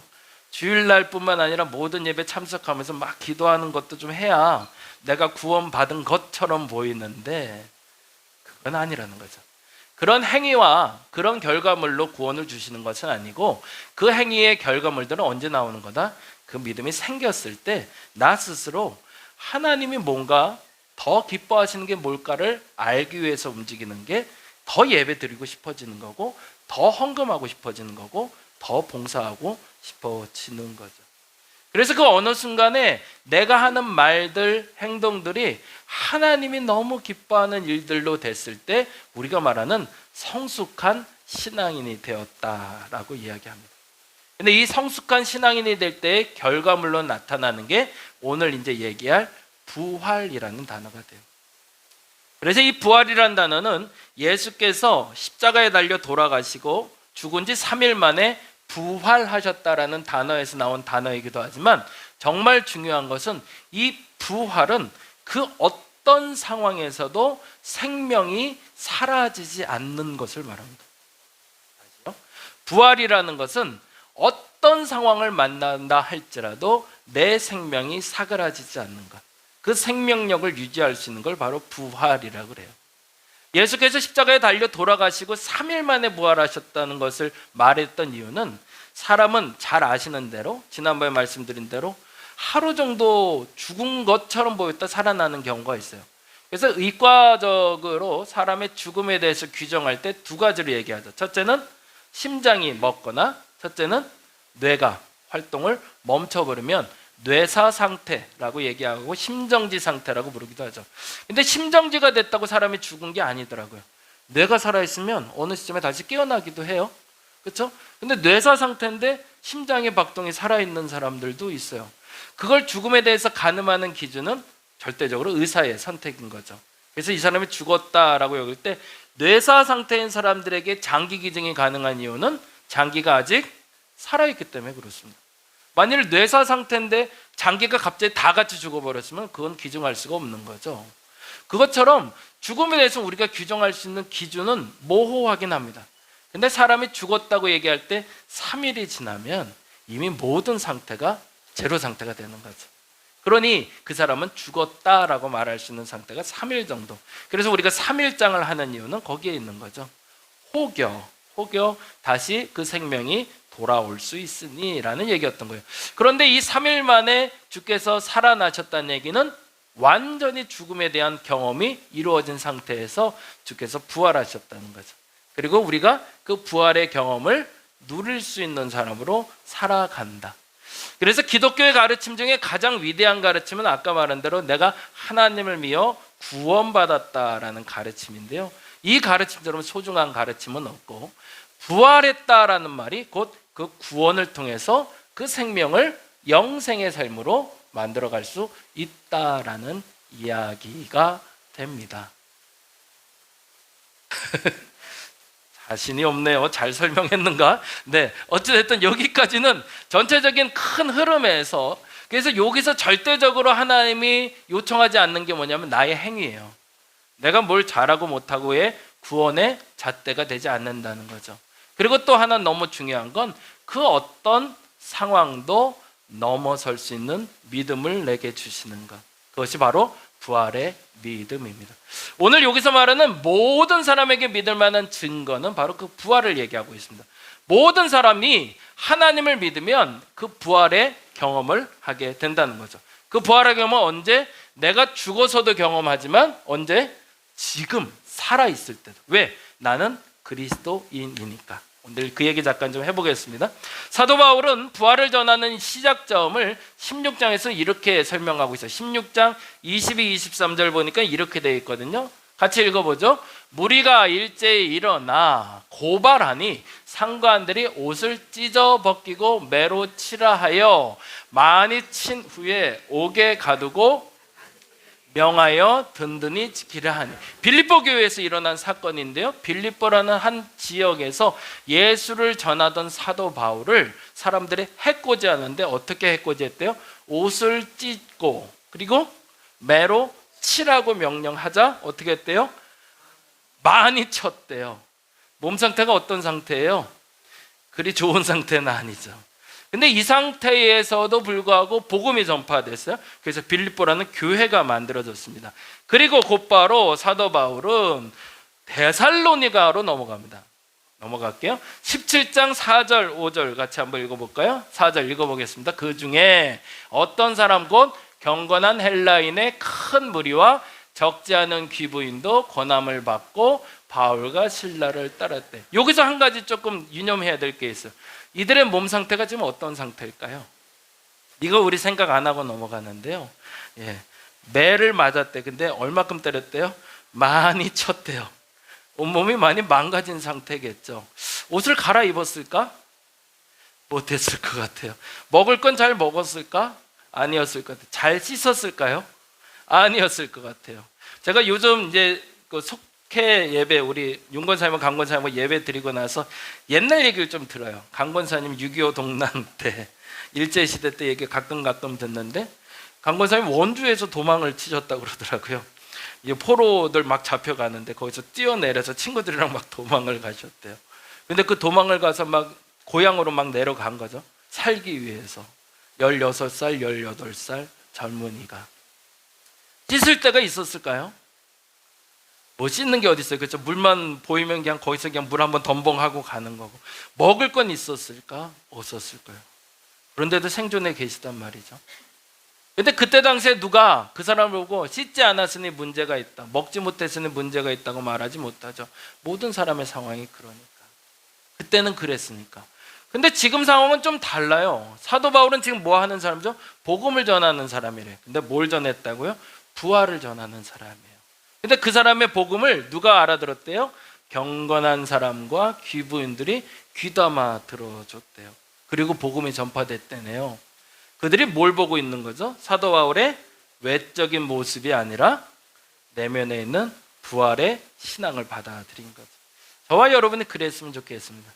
S3: 주일날뿐만 아니라 모든 예배 참석하면서 막 기도하는 것도 좀 해야 내가 구원받은 것처럼 보이는데 그건 아니라는 거죠. 그런 행위와 그런 결과물로 구원을 주시는 것은 아니고 그 행위의 결과물들은 언제 나오는 거다? 그 믿음이 생겼을 때 나 스스로 하나님이 뭔가 더 기뻐하시는 게 뭘까를 알기 위해서 움직이는 게 더 예배 드리고 싶어지는 거고 더 헌금하고 싶어지는 거고 더 봉사하고 싶어지는 거죠. 그래서 그 어느 순간에 내가 하는 말들, 행동들이 하나님이 너무 기뻐하는 일들로 됐을 때 우리가 말하는 성숙한 신앙인이 되었다라고 이야기합니다. 근데 이 성숙한 신앙인이 될 때의 결과물로 나타나는 게 오늘 이제 얘기할 부활이라는 단어가 돼요. 그래서 이 부활이라는 단어는 예수께서 십자가에 달려 돌아가시고 죽은 지 3일 만에 부활하셨다라는 단어에서 나온 단어이기도 하지만 정말 중요한 것은 이 부활은 그 어떤 상황에서도 생명이 사라지지 않는 것을 말합니다. 부활이라는 것은 어떤 상황을 만난다 할지라도 내 생명이 사그라지지 않는 것, 그 생명력을 유지할 수 있는 걸 바로 부활이라고 그래요. 예수께서 십자가에 달려 돌아가시고 3일 만에 부활하셨다는 것을 말했던 이유는 사람은 잘 아시는 대로 지난번에 말씀드린 대로 하루 정도 죽은 것처럼 보였다 살아나는 경우가 있어요. 그래서 의과적으로 사람의 죽음에 대해서 규정할 때 두 가지로 얘기하죠. 첫째는 심장이 멎거나 첫째는 뇌가 활동을 멈춰버리면 뇌사 상태라고 얘기하고 심정지 상태라고 부르기도 하죠. 근데 심정지가 됐다고 사람이 죽은 게 아니더라고요. 뇌가 살아있으면 어느 시점에 다시 깨어나기도 해요. 그렇죠? 근데 뇌사 상태인데 심장의 박동이 살아있는 사람들도 있어요. 그걸 죽음에 대해서 가늠하는 기준은 절대적으로 의사의 선택인 거죠. 그래서 이 사람이 죽었다라고 여길 때 뇌사 상태인 사람들에게 장기 기증이 가능한 이유는 장기가 아직 살아있기 때문에 그렇습니다. 만일 뇌사 상태인데 장기가 갑자기 다 같이 죽어버렸으면 그건 규정할 수가 없는 거죠. 그것처럼 죽음에 대해서 우리가 규정할 수 있는 기준은 모호하긴 합니다. 근데 사람이 죽었다고 얘기할 때 3일이 지나면 이미 모든 상태가 제로 상태가 되는 거죠. 그러니 그 사람은 죽었다라고 말할 수 있는 상태가 3일 정도. 그래서 우리가 3일장을 하는 이유는 거기에 있는 거죠. 혹여 다시 그 생명이 돌아올 수 있으니 라는 얘기였던 거예요. 그런데 이 3일 만에 주께서 살아나셨다는 얘기는 완전히 죽음에 대한 경험이 이루어진 상태에서 주께서 부활하셨다는 거죠. 그리고 우리가 그 부활의 경험을 누릴 수 있는 사람으로 살아간다. 그래서 기독교의 가르침 중에 가장 위대한 가르침은 아까 말한 대로 내가 하나님을 믿어 구원받았다라는 가르침인데요. 이 가르침처럼 소중한 가르침은 없고 부활했다라는 말이 곧 그 구원을 통해서 그 생명을 영생의 삶으로 만들어갈 수 있다라는 이야기가 됩니다. 자신이 없네요. 잘 설명했는가? 네, 어찌됐든 여기까지는 전체적인 큰 흐름에서 그래서 여기서 절대적으로 하나님이 요청하지 않는 게 뭐냐면 나의 행위예요. 내가 뭘 잘하고 못하고의 구원의 잣대가 되지 않는다는 거죠. 그리고 또 하나 너무 중요한 건 그 어떤 상황도 넘어설 수 있는 믿음을 내게 주시는 것. 그것이 바로 부활의 믿음입니다. 오늘 여기서 말하는 모든 사람에게 믿을 만한 증거는 바로 그 부활을 얘기하고 있습니다. 모든 사람이 하나님을 믿으면 그 부활의 경험을 하게 된다는 거죠. 그 부활의 경험은 언제? 내가 죽어서도 경험하지만 언제? 지금 살아있을 때도. 왜? 나는 그리스도인이니까. 오늘 그 얘기 잠깐 좀 해보겠습니다. 사도 바울은 부활을 전하는 시작점을 16장에서 이렇게 설명하고 있어요. 16장 22, 23절 보니까 이렇게 되어 있거든요. 같이 읽어보죠. 무리가 일제히 일어나 고발하니 상관들이 옷을 찢어 벗기고 매로 치라 하여 많이 친 후에 옥에 가두고 명하여 든든히 지키려 하니. 빌립보 교회에서 일어난 사건인데요, 빌립보라는 한 지역에서 예수를 전하던 사도 바울을 사람들이 해코지하는데 어떻게 해코지했대요? 옷을 찢고 그리고 매로 치라고 명령하자 어떻게 했대요? 많이 쳤대요. 몸 상태가 어떤 상태예요? 그리 좋은 상태는 아니죠. 근데 이 상태에서도 불구하고 복음이 전파됐어요. 그래서 빌립보라는 교회가 만들어졌습니다. 그리고 곧바로 사도 바울은 데살로니가로 넘어갑니다. 넘어갈게요. 17장 4절 5절 같이 한번 읽어볼까요? 4절 읽어보겠습니다. 그 중에 어떤 사람 곧 경건한 헬라인의 큰 무리와 적지 않은 귀부인도 권함을 받고 바울과 실라를 따랐대. 여기서 한 가지 조금 유념해야 될 게 있어요. 이들의 몸 상태가 지금 어떤 상태일까요? 이거 우리 생각 안 하고 넘어가는데요. 매를 맞았대. 근데 얼마큼 때렸대요? 많이 쳤대요. 온몸이 많이 망가진 상태겠죠. 옷을 갈아입었을까? 못했을 것 같아요. 먹을 건 잘 먹었을까? 아니었을 것 같아요. 잘 씻었을까요? 아니었을 것 같아요. 제가 요즘 이제 그 속회 예배, 우리 윤권사님, 강권사님 예배 드리고 나서 옛날 얘기를 좀 들어요. 강권사님 6.25 동란 때, 일제시대 때 얘기 가끔 듣는데, 강권사님 원주에서 도망을 치셨다고 그러더라고요. 포로들 막 잡혀가는데 거기서 뛰어내려서 친구들이랑 막 도망을 가셨대요. 근데 그 도망을 가서 막 고향으로 막 내려간 거죠. 살기 위해서. 16살, 18살 젊은이가. 씻을 때가 있었을까요? 뭐 씻는 게 어디 있어요? 그렇죠? 물만 보이면 그냥 거기서 그냥 물 한번 덤벙하고 가는 거고. 먹을 건 있었을까? 없었을 거예요. 그런데도 생존해 계시단 말이죠. 근데 그때 당시에 누가 그 사람을 보고 씻지 않았으니 문제가 있다, 먹지 못했으니 문제가 있다고 말하지 못하죠. 모든 사람의 상황이 그러니까. 그때는 그랬으니까. 근데 지금 상황은 좀 달라요. 사도 바울은 지금 뭐 하는 사람이죠? 복음을 전하는 사람이래. 근데 뭘 전했다고요? 부활을 전하는 사람이에요. 근데 그 사람의 복음을 누가 알아들었대요? 경건한 사람과 귀부인들이 귀담아 들어줬대요. 그리고 복음이 전파됐대네요. 그들이 뭘 보고 있는 거죠? 사도 바울의 외적인 모습이 아니라 내면에 있는 부활의 신앙을 받아들인 거죠. 저와 여러분이 그랬으면 좋겠습니다.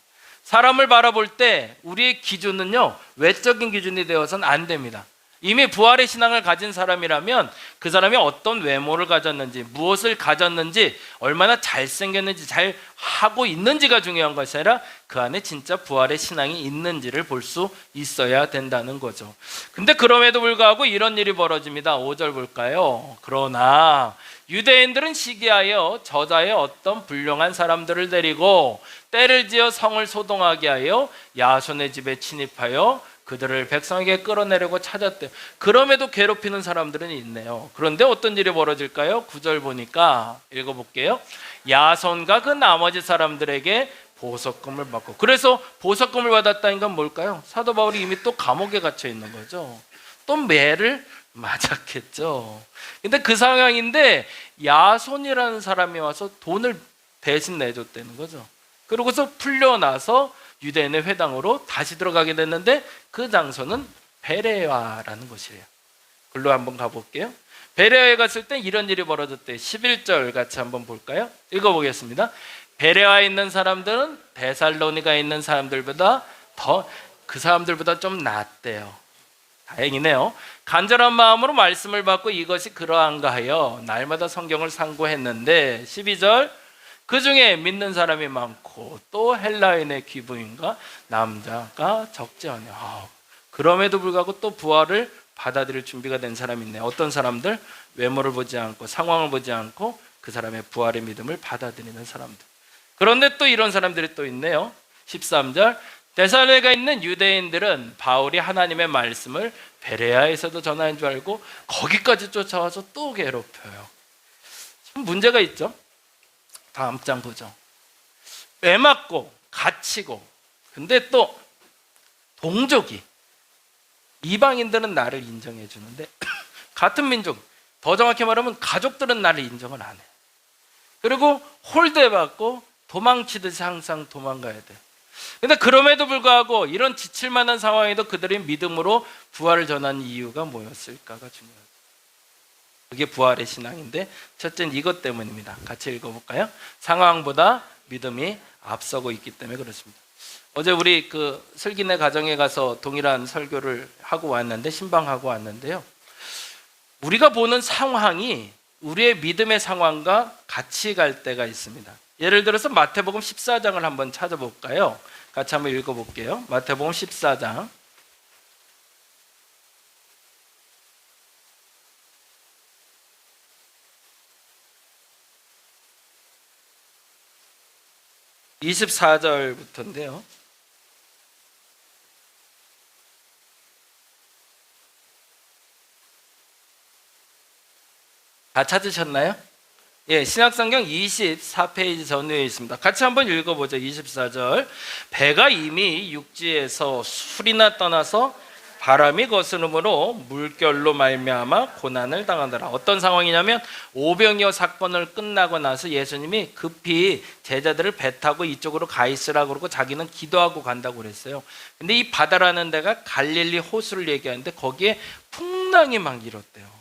S3: 사람을 바라볼 때 우리의 기준은요, 외적인 기준이 되어서는 안 됩니다. 이미 부활의 신앙을 가진 사람이라면 그 사람이 어떤 외모를 가졌는지, 무엇을 가졌는지, 얼마나 잘생겼는지, 잘 하고 있는지가 중요한 것이 아니라 그 안에 진짜 부활의 신앙이 있는지를 볼 수 있어야 된다는 거죠. 근데 그럼에도 불구하고 이런 일이 벌어집니다. 5절 볼까요? 그러나 유대인들은 시기하여 저자의 어떤 불량한 사람들을 데리고 때를 지어 성을 소동하게 하여 야손의 집에 침입하여 그들을 백성에게 끌어내려고 찾았대요. 그럼에도 괴롭히는 사람들은 있네요. 그런데 어떤 일이 벌어질까요? 9절 보니까 읽어볼게요. 야손과 그 나머지 사람들에게 보석금을 받고, 그래서 보석금을 받았다는 건 뭘까요? 사도 바울이 이미 또 감옥에 갇혀 있는 거죠. 또 매를 맞았겠죠. 근데 그 상황인데 야손이라는 사람이 와서 돈을 대신 내줬다는 거죠. 그러고서 풀려나서 유대인의 회당으로 다시 들어가게 됐는데 그 장소는 베레아라는 곳이에요. 글로 한번 가볼게요. 베레아에 갔을 때 이런 일이 벌어졌대요. 11절 같이 한번 볼까요? 읽어보겠습니다. 베레아에 있는 사람들은 데살로니가에 있는 사람들보다 그 사람들보다 좀 낫대요. 다행이네요. 간절한 마음으로 말씀을 받고 이것이 그러한가 하여 날마다 성경을 상고했는데, 12절, 그 중에 믿는 사람이 많고 또 헬라인의 귀부인과 남자가 적지 않아요. 그럼에도 불구하고 또 부활을 받아들일 준비가 된 사람이 있네요. 어떤 사람들? 외모를 보지 않고 상황을 보지 않고 그 사람의 부활의 믿음을 받아들이는 사람들. 그런데 또 이런 사람들이 또 있네요. 13절, 데살로니가에 있는 유대인들은 바울이 하나님의 말씀을 베레아에서도 전하는 줄 알고 거기까지 쫓아와서 또 괴롭혀요. 참 문제가 있죠. 다음 장 보죠. 빼맞고 갇히고, 근데 또 동족이, 이방인들은 나를 인정해 주는데 같은 민족, 더 정확히 말하면 가족들은 나를 인정을 안 해. 그리고 홀대받고 도망치듯이 항상 도망가야 돼. 근데 그럼에도 불구하고 이런 지칠 만한 상황에도 그들이 믿음으로 부활을 전한 이유가 뭐였을까가 중요하죠. 그게 부활의 신앙인데, 첫째는 이것 때문입니다. 같이 읽어볼까요? 상황보다 믿음이 앞서고 있기 때문에 그렇습니다. 어제 우리 그 슬기네 가정에 가서 동일한 설교를 하고 왔는데, 신방하고 왔는데요, 우리가 보는 상황이 우리의 믿음의 상황과 같이 갈 때가 있습니다. 예를 들어서 마태복음 14장을 한번 찾아볼까요? 같이 한번 읽어볼게요. 마태복음 14장. (24절부터인데요) 다 찾으셨나요? 예, 신약성경 24페이지 전후에 있습니다. 같이 한번 읽어보죠. 24절. 배가 이미 육지에서 술이나 떠나서 바람이 거스름으로 물결로 말미암아 고난을 당하더라. 어떤 상황이냐면 오병이어 사건을 끝나고 나서 예수님이 급히 제자들을 배 타고 이쪽으로 가 있으라고 그러고 자기는 기도하고 간다고 그랬어요. 근데 이 바다라는 데가 갈릴리 호수를 얘기하는데 거기에 풍랑이 막 일었대요.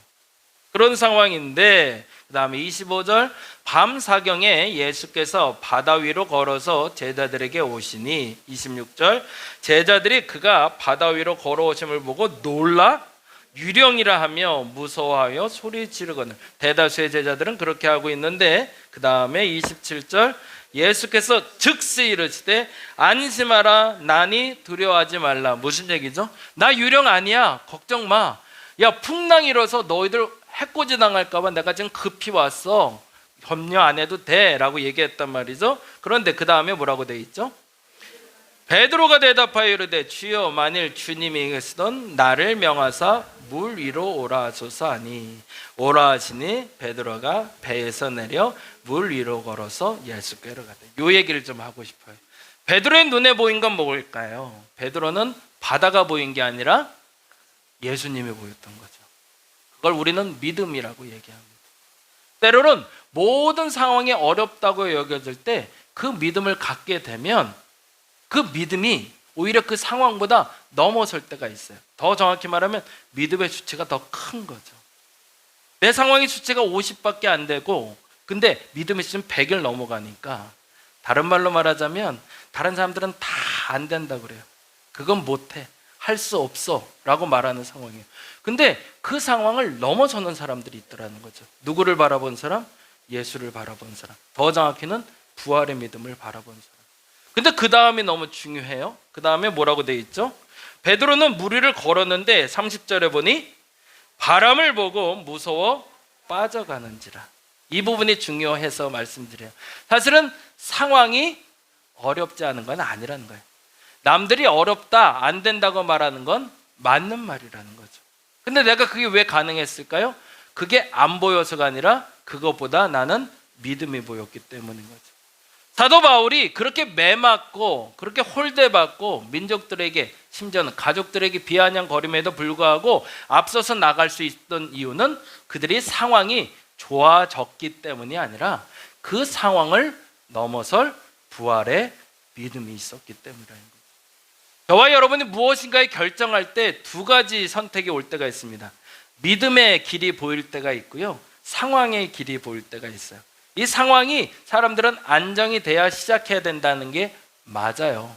S3: 그런 상황인데, 그 다음에 25절, 밤 사경에 예수께서 바다 위로 걸어서 제자들에게 오시니, 26절, 제자들이 그가 바다 위로 걸어오심을 보고 놀라 유령이라 하며 무서워하여 소리 지르거늘. 대다수의 제자들은 그렇게 하고 있는데, 그 다음에 27절, 예수께서 즉시 이르시되 안심하라, 나니 두려워하지 말라. 무슨 얘기죠? 나 유령 아니야, 걱정 마. 야, 풍랑이 일어서 너희들 해코지 당할까봐 내가 지금 급히 왔어, 염려 안 해도 돼 라고 얘기했단 말이죠. 그런데 그 다음에 뭐라고 돼 있죠? 베드로가 대답하여 이르되 주여, 만일 주님이 계시던 나를 명하사 물 위로 오라 하소서 하니, 오라 하시니 베드로가 배에서 내려 물 위로 걸어서 예수께로 가되. 이 얘기를 좀 하고 싶어요. 베드로의 눈에 보인 건 뭘까요? 베드로는 바다가 보인 게 아니라 예수님이 보였던 거죠. 그걸 우리는 믿음이라고 얘기합니다. 때로는 모든 상황이 어렵다고 여겨질 때 그 믿음을 갖게 되면 그 믿음이 오히려 그 상황보다 넘어설 때가 있어요. 더 정확히 말하면 믿음의 수치가 더 큰 거죠. 내 상황의 수치가 50밖에 안 되고 근데 믿음의 수치는 100을 넘어가니까, 다른 말로 말하자면 다른 사람들은 다 안 된다고 그래요. 그건 못해, 할 수 없어 라고 말하는 상황이에요. 근데 그 상황을 넘어서는 사람들이 있더라는 거죠. 누구를 바라본 사람? 예수를 바라본 사람. 더 정확히는 부활의 믿음을 바라본 사람. 근데 그 다음이 너무 중요해요. 그 다음에 뭐라고 돼 있죠? 베드로는 물 위를 걸었는데 30절에 보니 바람을 보고 무서워 빠져가는지라. 이 부분이 중요해서 말씀드려요. 사실은 상황이 어렵지 않은 건 아니라는 거예요. 남들이 어렵다, 안 된다고 말하는 건 맞는 말이라는 거죠. 근데 내가 그게 왜 가능했을까요? 그게 안 보여서가 아니라 그것보다 나는 믿음이 보였기 때문인 거죠. 사도 바울이 그렇게 매맞고 그렇게 홀대받고 민족들에게, 심지어는 가족들에게 비아냥거림에도 불구하고 앞서서 나갈 수 있던 이유는 그들이 상황이 좋아졌기 때문이 아니라 그 상황을 넘어설 부활의 믿음이 있었기 때문이라는 거죠. 저와 여러분이 무엇인가에 결정할 때 두 가지 선택이 올 때가 있습니다. 믿음의 길이 보일 때가 있고요, 상황의 길이 보일 때가 있어요. 이 상황이 사람들은 안정이 돼야 시작해야 된다는 게 맞아요.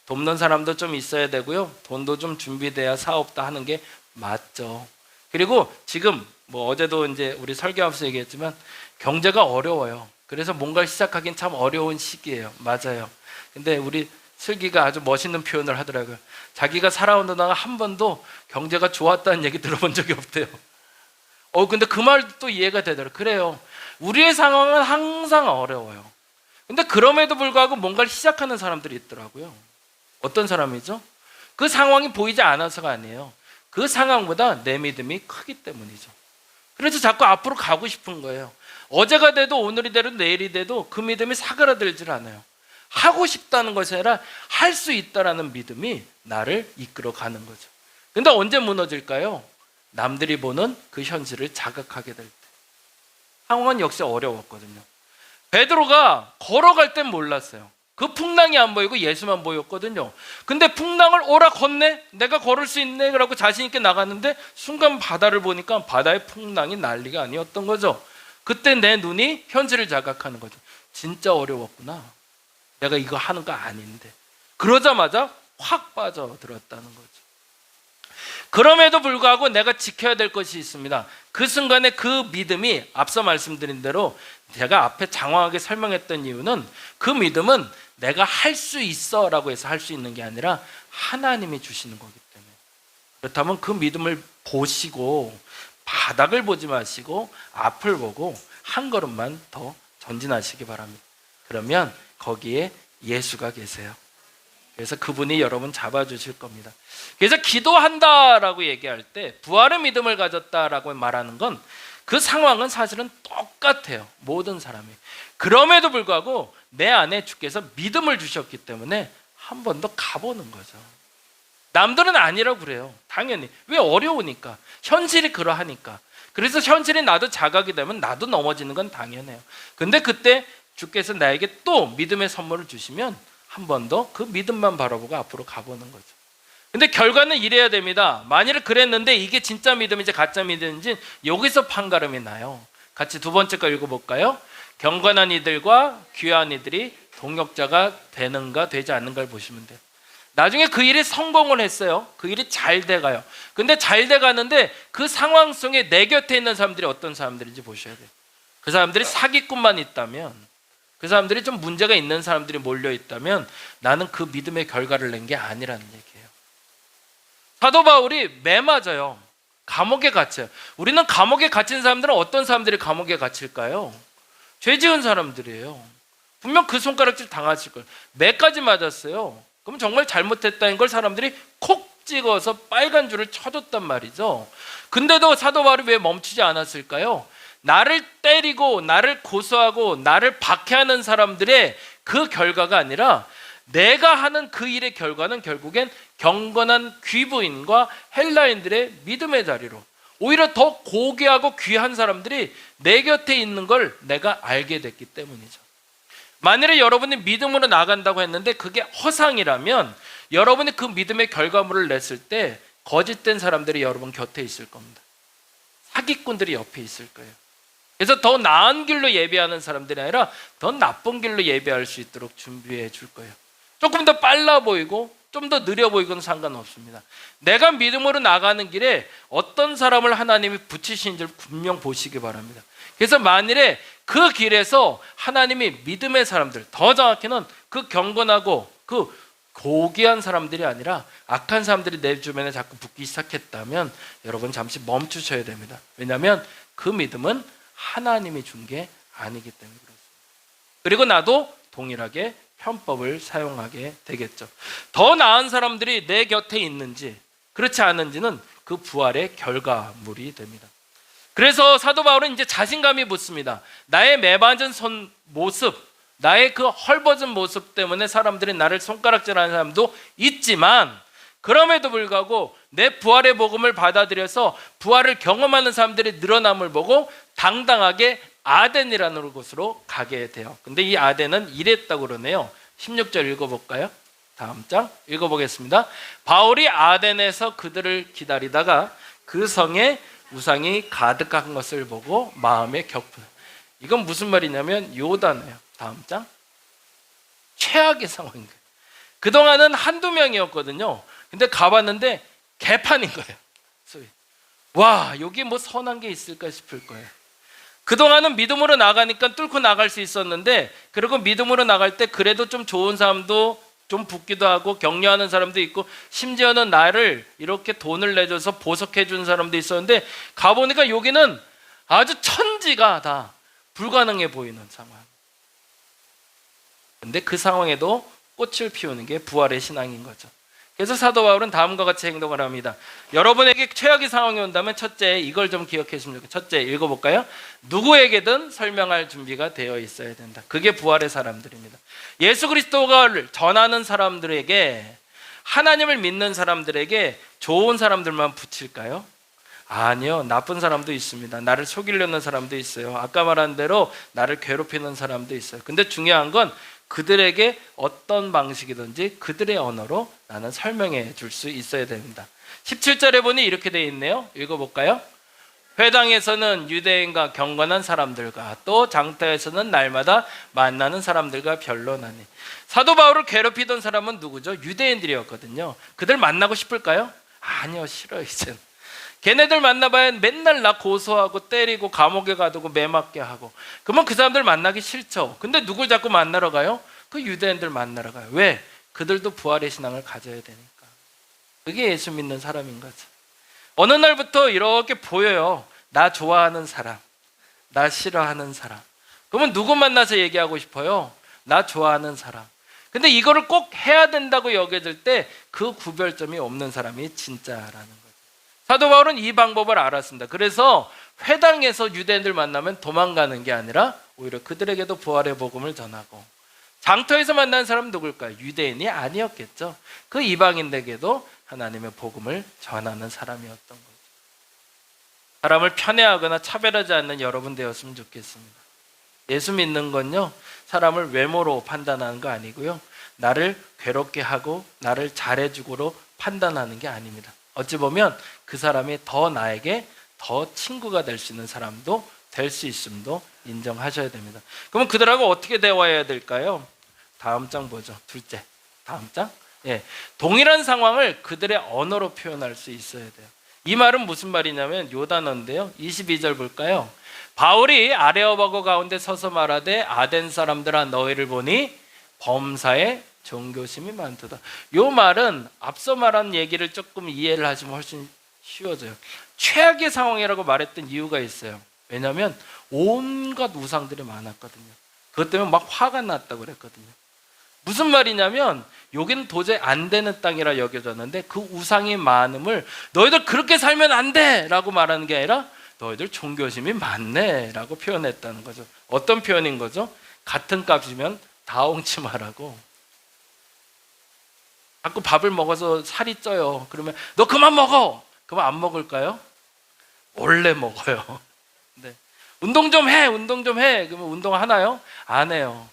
S3: 돕는 사람도 좀 있어야 되고요, 돈도 좀 준비돼야 사업도 하는 게 맞죠. 그리고 지금 뭐 어제도 이제 우리 설교하면서 얘기했지만 경제가 어려워요. 그래서 뭔가를 시작하긴 참 어려운 시기예요. 맞아요. 근데 우리 슬기가 아주 멋있는 표현을 하더라고요. 자기가 살아온 동안 한 번도 경제가 좋았다는 얘기 들어본 적이 없대요. 근데 그 말도 또 이해가 되더라고요. 그래요. 우리의 상황은 항상 어려워요. 근데 그럼에도 불구하고 뭔가를 시작하는 사람들이 있더라고요. 어떤 사람이죠? 그 상황이 보이지 않아서가 아니에요. 그 상황보다 내 믿음이 크기 때문이죠. 그래서 자꾸 앞으로 가고 싶은 거예요. 어제가 돼도 오늘이 돼도 내일이 돼도 그 믿음이 사그라들질 않아요. 하고 싶다는 것이 아니라 할 수 있다라는 믿음이 나를 이끌어 가는 거죠. 근데 언제 무너질까요? 남들이 보는 그 현실을 자각하게 될 때. 상황은 역시 어려웠거든요. 베드로가 걸어갈 땐 몰랐어요. 그 풍랑이 안 보이고 예수만 보였거든요. 근데 풍랑을 오라 걷네? 내가 걸을 수 있네? 그러고 자신 있게 나갔는데 순간 바다를 보니까 바다의 풍랑이 난리가 아니었던 거죠. 그때 내 눈이 현실을 자각하는 거죠. 진짜 어려웠구나. 내가 이거 하는 거 아닌데. 그러자마자 확 빠져들었다는 거죠. 그럼에도 불구하고 내가 지켜야 될 것이 있습니다. 그 순간에 그 믿음이 앞서 말씀드린 대로 제가 앞에 장황하게 설명했던 이유는 그 믿음은 내가 할 수 있어 라고 해서 할 수 있는 게 아니라 하나님이 주시는 거기 때문에. 그렇다면 그 믿음을 보시고 바닥을 보지 마시고 앞을 보고 한 걸음만 더 전진하시기 바랍니다. 그러면 거기에 예수가 계세요. 그래서 그분이 여러분 잡아주실 겁니다. 그래서 기도한다라고 얘기할 때 부활의 믿음을 가졌다라고 말하는 건 그 상황은 사실은 똑같아요. 모든 사람이. 그럼에도 불구하고 내 안에 주께서 믿음을 주셨기 때문에 한 번 더 가보는 거죠. 남들은 아니라고 그래요. 당연히. 왜? 어려우니까. 현실이 그러하니까. 그래서 현실이 나도 자각이 되면 나도 넘어지는 건 당연해요. 근데 그때 주께서 나에게 또 믿음의 선물을 주시면 한 번 더 그 믿음만 바라보고 앞으로 가보는 거죠. 근데 결과는 이래야 됩니다. 만일 그랬는데 이게 진짜 믿음인지 가짜 믿음인지 여기서 판가름이 나요. 같이 두 번째 거 읽어볼까요? 경건한 이들과 귀한 이들이 동역자가 되는가 되지 않는가를 보시면 돼요. 나중에 그 일이 성공을 했어요. 그 일이 잘 돼가요. 근데 잘 돼가는데 그 상황 속에 내 곁에 있는 사람들이 어떤 사람들인지 보셔야 돼요. 그 사람들이 사기꾼만 있다면, 그 사람들이 좀 문제가 있는 사람들이 몰려 있다면 나는 그 믿음의 결과를 낸 게 아니라는 얘기예요. 사도 바울이 매 맞아요. 감옥에 갇혀요. 우리는 감옥에 갇힌 사람들은 어떤 사람들이 감옥에 갇힐까요? 죄 지은 사람들이에요. 분명 그 손가락질 당하실 거예요. 매까지 맞았어요. 그럼 정말 잘못했다는 걸 사람들이 콕 찍어서 빨간 줄을 쳐줬단 말이죠. 근데도 사도 바울이 왜 멈추지 않았을까요? 나를 때리고 나를 고소하고 나를 박해하는 사람들의 그 결과가 아니라 내가 하는 그 일의 결과는 결국엔 경건한 귀부인과 헬라인들의 믿음의 자리로 오히려 더 고귀하고 귀한 사람들이 내 곁에 있는 걸 내가 알게 됐기 때문이죠. 만일에 여러분이 믿음으로 나간다고 했는데 그게 허상이라면 여러분이 그 믿음의 결과물을 냈을 때 거짓된 사람들이 여러분 곁에 있을 겁니다. 사기꾼들이 옆에 있을 거예요. 그래서 더 나은 길로 예배하는 사람들이 아니라 더 나쁜 길로 예배할 수 있도록 준비해 줄 거예요. 조금 더 빨라 보이고 좀 더 느려 보이고는 상관없습니다. 내가 믿음으로 나가는 길에 어떤 사람을 하나님이 붙이신지를 분명 보시기 바랍니다. 그래서 만일에 그 길에서 하나님이 믿음의 사람들, 더 정확히는 그 경건하고 그 고귀한 사람들이 아니라 악한 사람들이 내 주변에 자꾸 붙기 시작했다면 여러분 잠시 멈추셔야 됩니다. 왜냐하면 그 믿음은 하나님이 준 게 아니기 때문에 그렇습니다. 그리고 나도 동일하게 편법을 사용하게 되겠죠. 더 나은 사람들이 내 곁에 있는지 그렇지 않은지는 그 부활의 결과물이 됩니다. 그래서 사도 바울은 이제 자신감이 붙습니다. 나의 매맞은 모습, 나의 그 헐벗은 모습 때문에 사람들이 나를 손가락질하는 사람도 있지만 그럼에도 불구하고 내 부활의 복음을 받아들여서 부활을 경험하는 사람들이 늘어남을 보고 당당하게 아덴이라는 곳으로 가게 돼요. 근데 이 아덴은 이랬다고 그러네요. 16절 읽어볼까요? 다음 장 읽어보겠습니다. 바울이 아덴에서 그들을 기다리다가 그 성에 우상이 가득한 것을 보고 마음에 격분. 이건 무슨 말이냐면 요단이에요. 다음 장. 최악의 상황인 거예요. 그동안은 한두 명이었거든요. 근데 가봤는데 개판인 거예요. 소위. 와, 여기 뭐 선한 게 있을까 싶을 거예요. 그동안은 믿음으로 나가니까 뚫고 나갈 수 있었는데, 그리고 믿음으로 나갈 때 그래도 좀 좋은 사람도 좀 붙기도 하고 격려하는 사람도 있고, 심지어는 나를 이렇게 돈을 내줘서 보석해 준 사람도 있었는데, 가보니까 여기는 아주 천지가 다 불가능해 보이는 상황. 근데 그 상황에도 꽃을 피우는 게 부활의 신앙인 거죠. 그래서 사도 바울은 다음과 같이 행동을 합니다. 여러분에게 최악의 상황이 온다면 첫째, 이걸 좀 기억했으면 좋겠어요. 첫째, 읽어볼까요? 누구에게든 설명할 준비가 되어 있어야 된다. 그게 부활의 사람들입니다. 예수 그리스도를 전하는 사람들에게, 하나님을 믿는 사람들에게 좋은 사람들만 붙일까요? 아니요, 나쁜 사람도 있습니다. 나를 속이려는 사람도 있어요. 아까 말한 대로 나를 괴롭히는 사람도 있어요. 근데 중요한 건 그들에게 어떤 방식이든지 그들의 언어로 나는 설명해 줄 수 있어야 됩니다. 17절에 보니 이렇게 되어 있네요. 읽어볼까요? 회당에서는 유대인과 경건한 사람들과 또 장터에서는 날마다 만나는 사람들과 변론하니. 사도 바울을 괴롭히던 사람은 누구죠? 유대인들이었거든요. 그들 만나고 싶을까요? 아니요, 싫어요. 이제는 걔네들 만나봐야 맨날 나 고소하고 때리고 감옥에 가두고 매맞게 하고, 그러면 그 사람들 만나기 싫죠. 근데 누굴 자꾸 만나러 가요? 그 유대인들 만나러 가요. 왜? 그들도 부활의 신앙을 가져야 되니까. 그게 예수 믿는 사람인 거죠. 어느 날부터 이렇게 보여요. 나 좋아하는 사람, 나 싫어하는 사람. 그러면 누구 만나서 얘기하고 싶어요? 나 좋아하는 사람. 근데 이거를 꼭 해야 된다고 여겨질 때 그 구별점이 없는 사람이 진짜라는 거죠. 사도 바울은 이 방법을 알았습니다. 그래서 회당에서 유대인들 만나면 도망가는 게 아니라 오히려 그들에게도 부활의 복음을 전하고, 장터에서 만난 사람은 누굴까요? 유대인이 아니었겠죠. 그 이방인에게도 하나님의 복음을 전하는 사람이었던 거죠. 사람을 편애하거나 차별하지 않는 여러분 되었으면 좋겠습니다. 예수 믿는 건요, 사람을 외모로 판단하는 거 아니고요, 나를 괴롭게 하고 나를 잘해주고로 판단하는 게 아닙니다. 어찌 보면 그 사람이 더 나에게 더 친구가 될 수 있는 사람도 될 수 있음도 인정하셔야 됩니다. 그러면 그들하고 어떻게 대화해야 될까요? 다음 장 보죠. 둘째, 다음 장. 동일한 상황을 그들의 언어로 표현할 수 있어야 돼요. 이 말은 무슨 말이냐면 요단어인데요. 22절 볼까요? 바울이 아레오바고 가운데 서서 말하되 아덴 사람들아 너희를 보니 범사에 종교심이 많도다. 요 말은 앞서 말한 얘기를 조금 이해를 하시면 훨씬 쉬워져요. 최악의 상황이라고 말했던 이유가 있어요. 왜냐하면 온갖 우상들이 많았거든요. 그것 때문에 막 화가 났다고 그랬거든요. 무슨 말이냐면 여기는 도저히 안 되는 땅이라 여겨졌는데 그 우상이 많음을 너희들 그렇게 살면 안 돼! 라고 말하는 게 아니라 너희들 종교심이 많네 라고 표현했다는 거죠. 어떤 표현인 거죠? 같은 값이면 다 옹치 말라고. 자꾸 밥을 먹어서 살이 쪄요. 그러면 너 그만 먹어! 그러면 안 먹을까요? 원래 먹어요. 네. 운동 좀 해! 운동 좀 해! 그러면 운동 하나요? 안 해요.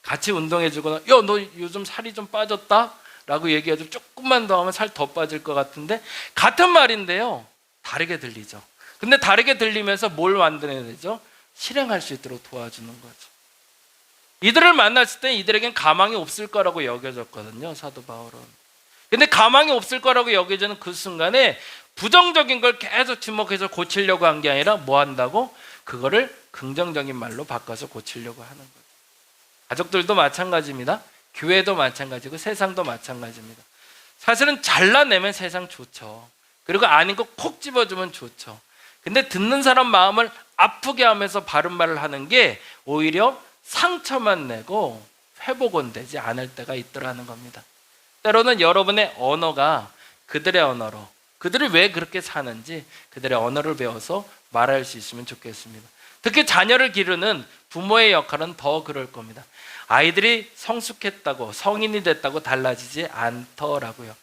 S3: 같이 운동해주거나 야, 너 요즘 살이 좀 빠졌다? 라고 얘기해도 조금만 더 하면 살 더 빠질 것 같은데, 같은 말인데요, 다르게 들리죠. 근데 다르게 들리면서 뭘 만들어야 되죠? 실행할 수 있도록 도와주는 거죠. 이들을 만났을 때 이들에겐 가망이 없을 거라고 여겨졌거든요, 사도 바울은. 근데 가망이 없을 거라고 여겨지는 그 순간에 부정적인 걸 계속 주목해서 고치려고 한 게 아니라 뭐 한다고? 그거를 긍정적인 말로 바꿔서 고치려고 하는 거죠. 가족들도 마찬가지입니다. 교회도 마찬가지고 세상도 마찬가지입니다. 사실은 잘라내면 세상 좋죠. 그리고 아닌 거 콕 집어주면 좋죠. 근데 듣는 사람 마음을 아프게 하면서 바른 말을 하는 게 오히려 상처만 내고 회복은 되지 않을 때가 있더라는 겁니다. 때로는 여러분의 언어가 그들의 언어로, 그들이 왜 그렇게 사는지 그들의 언어를 배워서 말할 수 있으면 좋겠습니다. 특히 자녀를 기르는 부모의 역할은 더 그럴 겁니다. 아이들이 성숙했다고 성인이 됐다고 달라지지 않더라고요.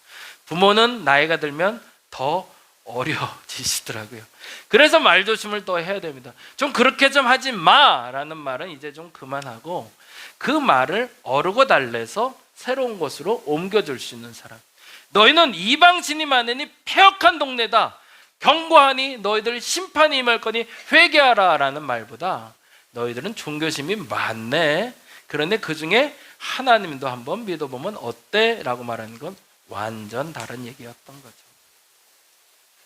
S3: 부모는 나이가 들면 더 어려지시더라고요. 그래서 말조심을 더 해야 됩니다. 좀 그렇게 좀 하지 마라는 말은 이제 좀 그만하고 그 말을 어르고 달래서 새로운 곳으로 옮겨줄 수 있는 사람. 너희는 이방신이 많으니 폐역한 동네다. 경고하니 너희들 심판이 임할 거니 회개하라 라는 말보다 너희들은 종교심이 많네. 그런데 그 중에 하나님도 한번 믿어보면 어때? 라고 말하는 건 완전 다른 얘기였던 거죠.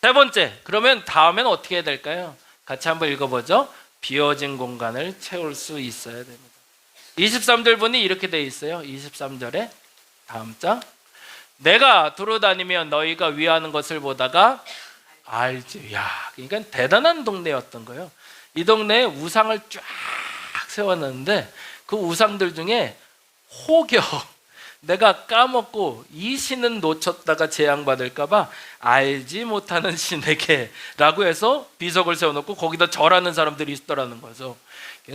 S3: 세 번째, 그러면 다음엔 어떻게 해야 될까요? 같이 한번 읽어보죠. 비어진 공간을 채울 수 있어야 됩니다. 23절 보니 이렇게 돼 있어요. 23절에 다음 장. 내가 두루다니며 너희가 위하는 것을 보다가 알지. 야, 그러니까 대단한 동네였던 거예요. 이 동네에 우상을 쫙 세웠는데 그 우상들 중에 혹여 내가 까먹고 이 신은 놓쳤다가 재앙받을까봐 알지 못하는 신에게 라고 해서 비석을 세워놓고 거기다 절하는 사람들이 있더라는 거죠.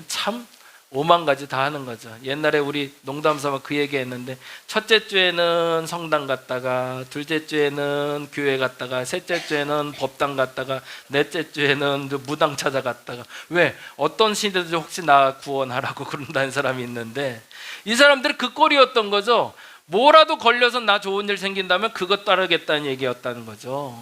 S3: 참 오만 가지 다 하는 거죠. 옛날에 우리 농담삼아 그 얘기 했는데 첫째 주에는 성당 갔다가 둘째 주에는 교회 갔다가 셋째 주에는 법당 갔다가 넷째 주에는 무당 찾아갔다가 왜? 어떤 신들도 혹시 나 구원하라고 그런다는 사람이 있는데 이 사람들이 그 꼴이었던 거죠. 뭐라도 걸려서 나 좋은 일 생긴다면 그것 따르겠다는 얘기였다는 거죠.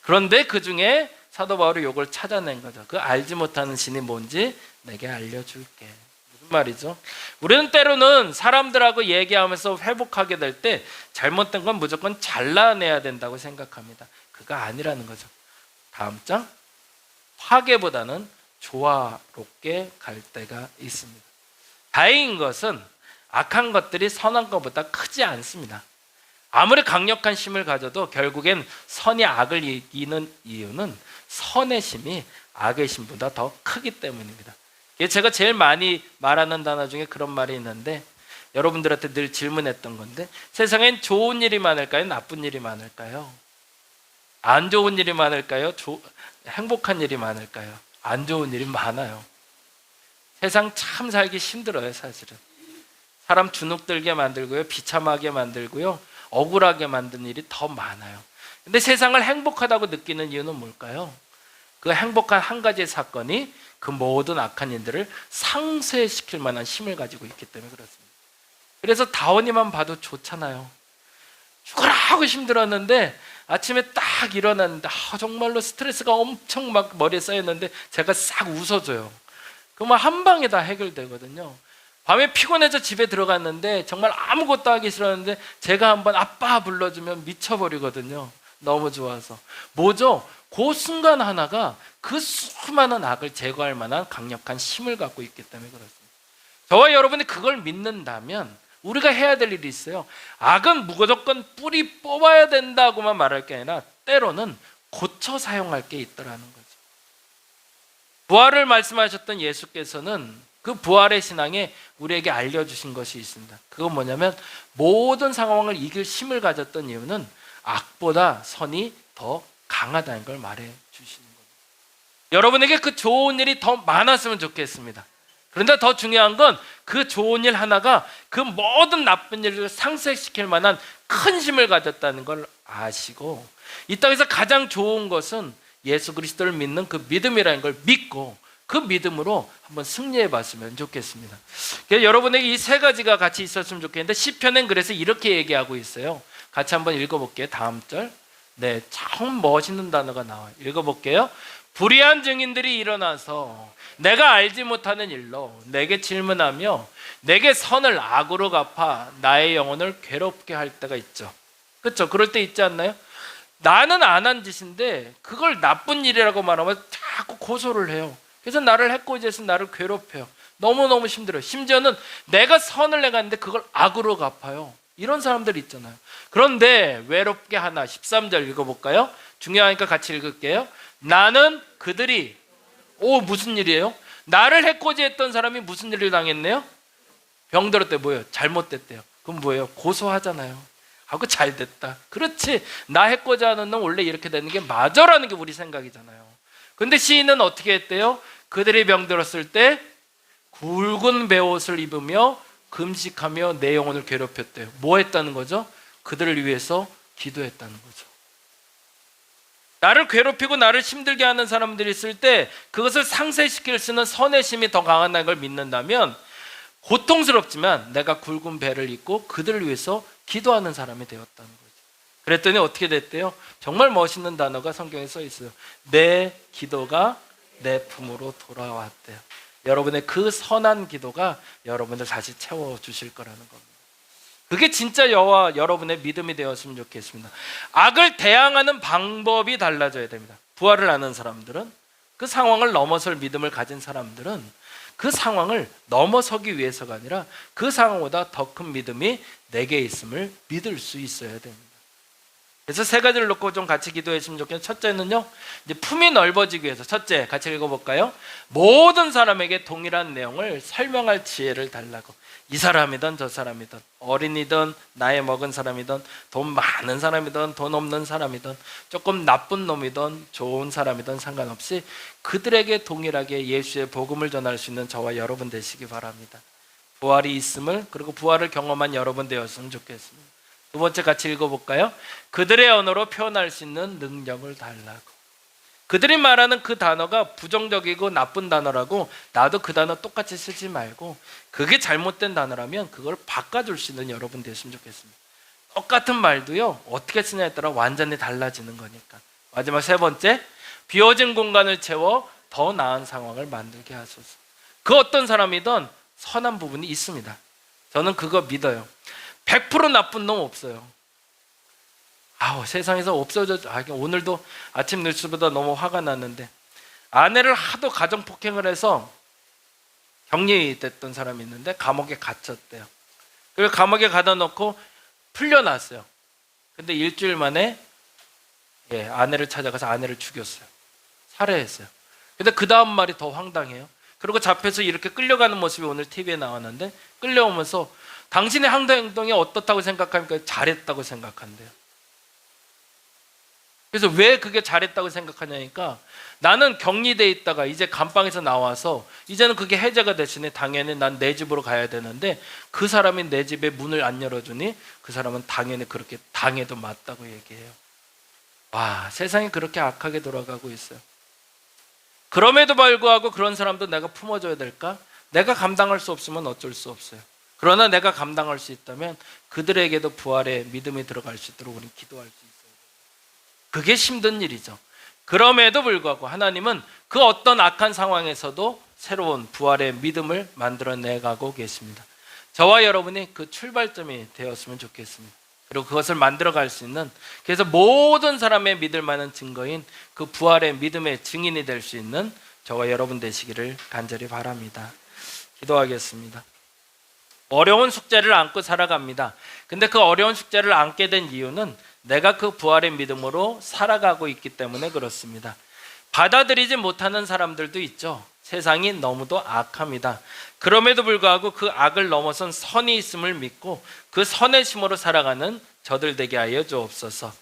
S3: 그런데 그 중에 사도 바울이 이걸 찾아낸 거죠. 그 알지 못하는 신이 뭔지 내게 알려줄게. 무슨 말이죠? 우리는 때로는 사람들하고 얘기하면서 회복하게 될 때 잘못된 건 무조건 잘라내야 된다고 생각합니다. 그거 아니라는 거죠. 다음 장. 화개보다는 조화롭게 갈 때가 있습니다. 다행인 것은 악한 것들이 선한 것보다 크지 않습니다. 아무리 강력한 힘을 가져도 결국엔 선이 악을 이기는 이유는 선의 힘이 악의 힘보다 더 크기 때문입니다. 제가 제일 많이 말하는 단어 중에 그런 말이 있는데 여러분들한테 늘 질문했던 건데 세상엔 좋은 일이 많을까요? 나쁜 일이 많을까요? 안 좋은 일이 많을까요? 행복한 일이 많을까요? 안 좋은 일이 많아요. 세상 참 살기 힘들어요, 사실은. 사람 주눅들게 만들고요, 비참하게 만들고요, 억울하게 만드는 일이 더 많아요. 근데 세상을 행복하다고 느끼는 이유는 뭘까요? 그 행복한 한 가지 사건이 그 모든 악한 일들을 상쇄시킬 만한 힘을 가지고 있기 때문에 그렇습니다. 그래서 다원이만 봐도 좋잖아요. 죽어라 하고 힘들었는데 아침에 딱 일어났는데 정말로 스트레스가 엄청 막 머리에 쌓였는데 제가 싹 웃어줘요. 그러면 한 방에 다 해결되거든요. 밤에 피곤해서 집에 들어갔는데 정말 아무것도 하기 싫었는데 제가 한번 아빠 불러주면 미쳐버리거든요. 너무 좋아서. 뭐죠? 그 순간 하나가 그 수많은 악을 제거할 만한 강력한 힘을 갖고 있기 때문에 그렇습니다. 저와 여러분이 그걸 믿는다면 우리가 해야 될 일이 있어요. 악은 무조건 뿌리 뽑아야 된다고만 말할 게 아니라 때로는 고쳐 사용할 게 있더라는 거죠. 부활을 말씀하셨던 예수께서는 그 부활의 신앙에 우리에게 알려주신 것이 있습니다. 그건 뭐냐면 모든 상황을 이길 힘을 가졌던 이유는 악보다 선이 더 강하다는 걸 말해 주시는 겁니다. 여러분에게 그 좋은 일이 더 많았으면 좋겠습니다. 그런데 더 중요한 건 그 좋은 일 하나가 그 모든 나쁜 일을 상쇄시킬 만한 큰 힘을 가졌다는 걸 아시고 이 땅에서 가장 좋은 것은 예수 그리스도를 믿는 그 믿음이라는 걸 믿고 그 믿음으로 한번 승리해 봤으면 좋겠습니다. 여러분에게 이 세 가지가 같이 있었으면 좋겠는데 시편은 그래서 이렇게 얘기하고 있어요. 같이 한번 읽어볼게요. 다음 절. 네, 참 멋있는 단어가 나와요. 읽어볼게요. 불의한 증인들이 일어나서 내가 알지 못하는 일로 내게 질문하며 내게 선을 악으로 갚아 나의 영혼을 괴롭게 할 때가 있죠. 그렇죠? 그럴 때 있지 않나요? 나는 안 한 짓인데 그걸 나쁜 일이라고 말하면 자꾸 고소를 해요. 그래서 나를 해코지해서 나를 괴롭혀요. 너무너무 힘들어요. 심지어는 내가 선을 내갔는데 그걸 악으로 갚아요. 이런 사람들 있잖아요. 그런데 외롭게 하나 13절 읽어볼까요? 중요하니까 같이 읽을게요. 나는 그들이 무슨 일이에요? 나를 해코지했던 사람이 무슨 일을 당했네요? 병들었대. 뭐예요? 잘못됐대요. 그럼 뭐예요? 고소하잖아요. 하고 잘 됐다. 그렇지. 나 해코지하는 놈 원래 이렇게 되는 게 맞아라는 게 우리 생각이잖아요. 근데 시인은 어떻게 했대요? 그들이 병들었을 때 굵은 베옷을 입으며 금식하며 내 영혼을 괴롭혔대요. 뭐 했다는 거죠? 그들을 위해서 기도했다는 거죠. 나를 괴롭히고 나를 힘들게 하는 사람들이 있을 때 그것을 상쇄시킬 수 있는 선의 힘이 더 강하다는 걸 믿는다면 고통스럽지만 내가 굵은 배를 입고 그들을 위해서 기도하는 사람이 되었다는 거죠. 그랬더니 어떻게 됐대요? 정말 멋있는 단어가 성경에 써 있어요. 내 기도가 내 품으로 돌아왔대요. 여러분의 그 선한 기도가 여러분을 다시 채워주실 거라는 겁니다. 그게 진짜 여호와 여러분의 믿음이 되었으면 좋겠습니다. 악을 대항하는 방법이 달라져야 됩니다. 부활을 아는 사람들은, 그 상황을 넘어설 믿음을 가진 사람들은 그 상황을 넘어서기 위해서가 아니라 그 상황보다 더 큰 믿음이 내게 있음을 믿을 수 있어야 됩니다. 그래서 세 가지를 놓고 좀 같이 기도했으면 좋겠는데, 첫째는요, 이제 품이 넓어지기 위해서, 첫째 같이 읽어볼까요? 모든 사람에게 동일한 내용을 설명할 지혜를 달라고. 이 사람이든 저 사람이든, 어린이든 나이 먹은 사람이든, 돈 많은 사람이든 돈 없는 사람이든, 조금 나쁜 놈이든 좋은 사람이든 상관없이 그들에게 동일하게 예수의 복음을 전할 수 있는 저와 여러분 되시기 바랍니다. 부활이 있음을, 그리고 부활을 경험한 여러분 되었으면 좋겠습니다. 두 번째 같이 읽어볼까요? 그들의 언어로 표현할 수 있는 능력을 달라고. 그들이 말하는 그 단어가 부정적이고 나쁜 단어라고 나도 그 단어 똑같이 쓰지 말고, 그게 잘못된 단어라면 그걸 바꿔줄 수 있는 여러분 되셨으면 좋겠습니다. 똑같은 말도요, 어떻게 쓰냐에 따라 완전히 달라지는 거니까. 마지막 세 번째, 비워진 공간을 채워 더 나은 상황을 만들게 하소서. 그 어떤 사람이든 선한 부분이 있습니다. 저는 그거 믿어요. 100% 나쁜 놈 없어요. 세상에서 없어져. 오늘도 아침 뉴스보다 너무 화가 났는데, 아내를 하도 가정폭행을 해서 격리됐던 사람이 있는데 감옥에 갇혔대요. 그리고 감옥에 가다 놓고 풀려났어요. 근데 일주일 만에 아내를 찾아가서 아내를 죽였어요. 살해했어요. 근데 그 다음 말이 더 황당해요. 그리고 잡혀서 이렇게 끌려가는 모습이 오늘 TV에 나왔는데, 끌려오면서 당신의 행동이 어떻다고 생각합니까? 잘했다고 생각한대요. 그래서 왜 그게 잘했다고 생각하냐니까, 나는 격리돼 있다가 이제 감방에서 나와서 이제는 그게 해제가 됐으니 당연히 난 내 집으로 가야 되는데, 그 사람이 내 집에 문을 안 열어주니 그 사람은 당연히 그렇게 당해도 맞다고 얘기해요. 와, 세상이 그렇게 악하게 돌아가고 있어요. 그럼에도 불구하고 그런 사람도 내가 품어줘야 될까? 내가 감당할 수 없으면 어쩔 수 없어요. 그러나 내가 감당할 수 있다면 그들에게도 부활의 믿음이 들어갈 수 있도록 우리는 기도할 수 있어요. 그게 힘든 일이죠. 그럼에도 불구하고 하나님은 그 어떤 악한 상황에서도 새로운 부활의 믿음을 만들어내가고 계십니다. 저와 여러분이 그 출발점이 되었으면 좋겠습니다. 그리고 그것을 만들어갈 수 있는, 그래서 모든 사람의 믿을 만한 증거인 그 부활의 믿음의 증인이 될 수 있는 저와 여러분 되시기를 간절히 바랍니다. 기도하겠습니다. 어려운 숙제를 안고 살아갑니다. 근데 그 어려운 숙제를 안게 된 이유는 내가 그 부활의 믿음으로 살아가고 있기 때문에 그렇습니다. 받아들이지 못하는 사람들도 있죠. 세상이 너무도 악합니다. 그럼에도 불구하고 그 악을 넘어선 선이 있음을 믿고 그 선의 심으로 살아가는 저들 되게 하여 주옵소서.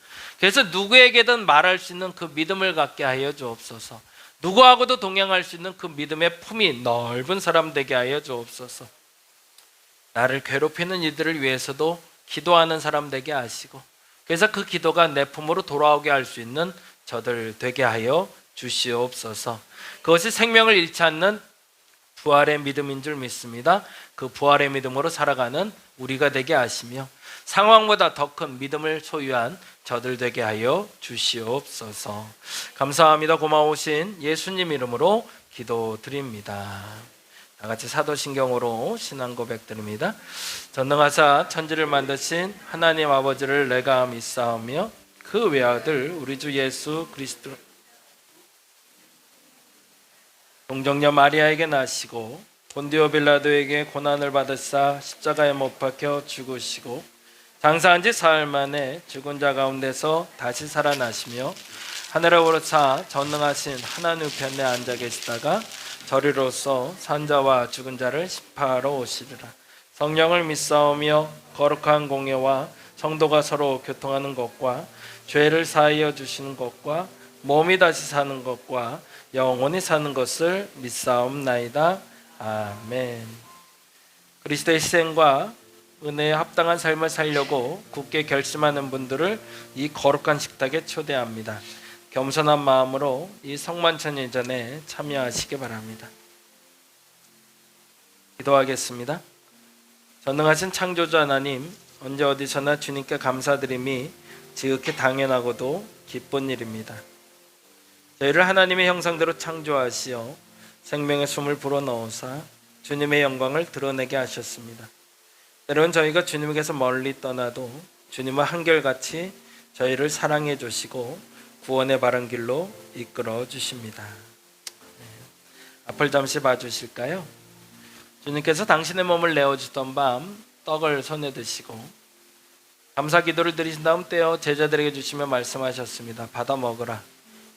S3: 그래서 누구에게든 말할 수 있는 그 믿음을 갖게 하여 주옵소서. 누구하고도 동행할 수 있는 그 믿음의 품이 넓은 사람 되게 하여 주옵소서. 나를 괴롭히는 이들을 위해서도 기도하는 사람 되게 하시고, 그래서 그 기도가 내 품으로 돌아오게 할 수 있는 저들 되게 하여 주시옵소서. 그것이 생명을 잃지 않는 부활의 믿음인 줄 믿습니다. 그 부활의 믿음으로 살아가는 우리가 되게 하시며 상황보다 더 큰 믿음을 소유한 저들 되게 하여 주시옵소서. 감사합니다. 고마우신 예수님 이름으로 기도드립니다. 다 같이 사도신경으로 신앙 고백드립니다. 전능하사 천지를 만드신 하나님 아버지를 내가 믿사오며 그 외아들 우리 주 예수 그리스도 동정녀 마리아에게 나시고 본디오 빌라도에게 고난을 받으사 십자가에 못 박혀 죽으시고 장사한 지 사흘 만에 죽은 자 가운데서 다시 살아나시며 하늘에 오르사 전능하신 하나님 우편에 앉아 계시다가 저리로서 산자와 죽은 자를 심판하러 오시리라. 성령을 믿사오며 거룩한 공예와 성도가 서로 교통하는 것과 죄를 사하여 주시는 것과 몸이 다시 사는 것과 영원히 사는 것을 믿사옵나이다. 아멘. 그리스도의 희생과 은혜에 합당한 삶을 살려고 굳게 결심하는 분들을 이 거룩한 식탁에 초대합니다. 겸손한 마음으로 이 성만찬 예전에 참여하시기 바랍니다. 기도하겠습니다. 전능하신 창조주 하나님, 언제 어디서나 주님께 감사드림이 지극히 당연하고도 기쁜 일입니다. 저희를 하나님의 형상대로 창조하시어 생명의 숨을 불어넣으사 주님의 영광을 드러내게 하셨습니다. 때로는 저희가 주님께서 멀리 떠나도 주님은 한결같이 저희를 사랑해 주시고 구원의 바른 길로 이끌어 주십니다. 앞을 잠시 봐주실까요? 주님께서 당신의 몸을 내어주던 밤 떡을 손에 드시고 감사 기도를 드리신 다음 떼어 제자들에게 주시며 말씀하셨습니다. 받아 먹으라.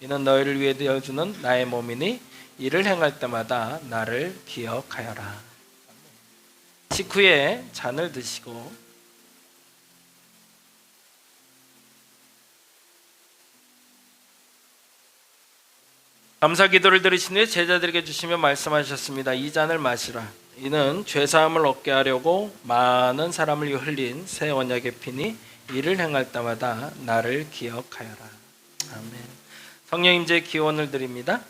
S3: 이는 너희를 위해 되어주는 나의 몸이니 이를 행할 때마다 나를 기억하여라. 식후에 잔을 드시고 감사 기도를 들으신 후에 제자들에게 주시며 말씀하셨습니다. 이 잔을 마시라. 이는 죄사함을 얻게 하려고 많은 사람을 위해 흘린 새 언약의 피니 이를 행할 때마다 나를 기억하여라. 아멘. 성령 임재의 기원을 드립니다.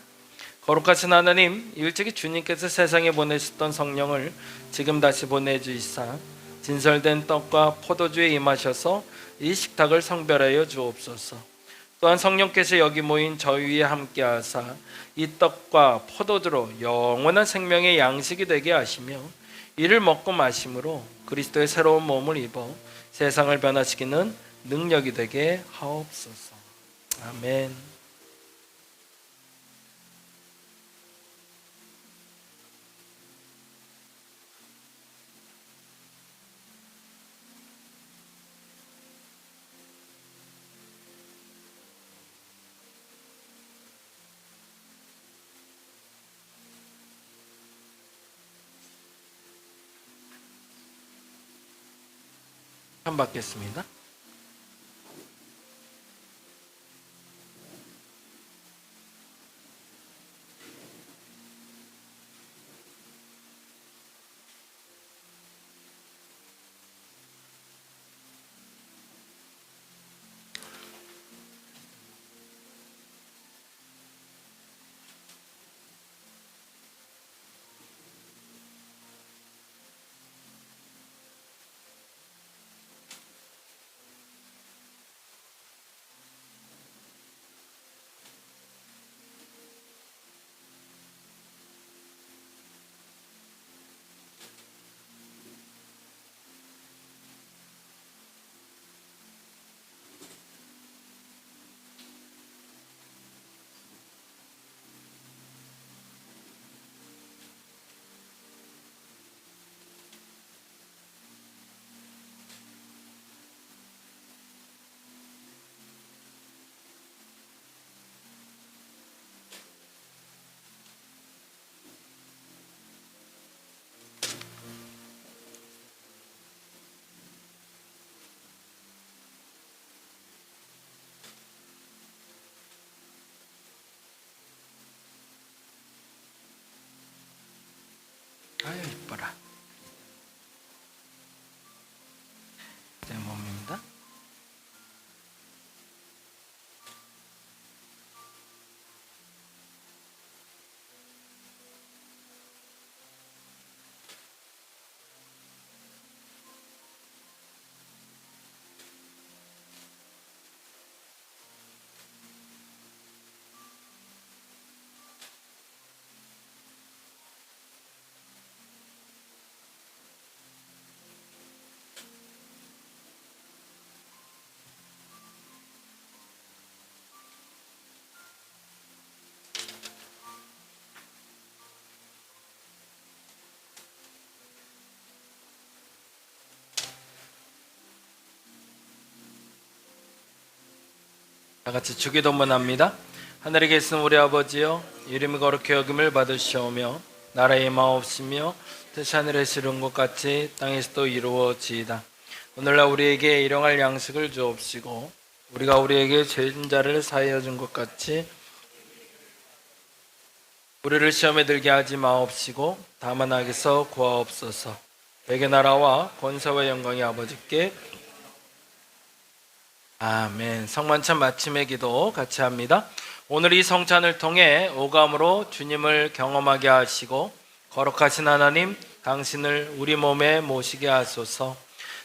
S3: 거룩하신 하나님, 일찍이 주님께서 세상에 보내셨던 성령을 지금 다시 보내주시사 진설된 떡과 포도주에 임하셔서 이 식탁을 성별하여 주옵소서. 또한 성령께서 여기 모인 저희 위에 함께하사 이 떡과 포도주로 영원한 생명의 양식이 되게 하시며 이를 먹고 마심으로 그리스도의 새로운 몸을 입어 세상을 변화시키는 능력이 되게 하옵소서. 아멘. 참 받겠습니다. 아유 이뻐라. 내 몸입니다. 다 같이 주기도문 합니다. 하늘에 계신 우리 아버지여, 이름이 거룩히 여김을 받으시오며 나라의 마옵시며 뜻이 하늘에서 이룬 것 같이 땅에서도 이루어지이다. 오늘날 우리에게 일용할 양식을 주옵시고 우리가 우리에게 죄진 자를 사하여 준 것 같이 우리를 시험에 들게 하지 마옵시고 다만 악에서 구하옵소서. 백의 나라와 권세와 영광이 아버지께 아멘. 성만찬 마침의 기도 같이 합니다. 오늘 이 성찬을 통해 오감으로 주님을 경험하게 하시고 거룩하신 하나님 당신을 우리 몸에 모시게 하소서.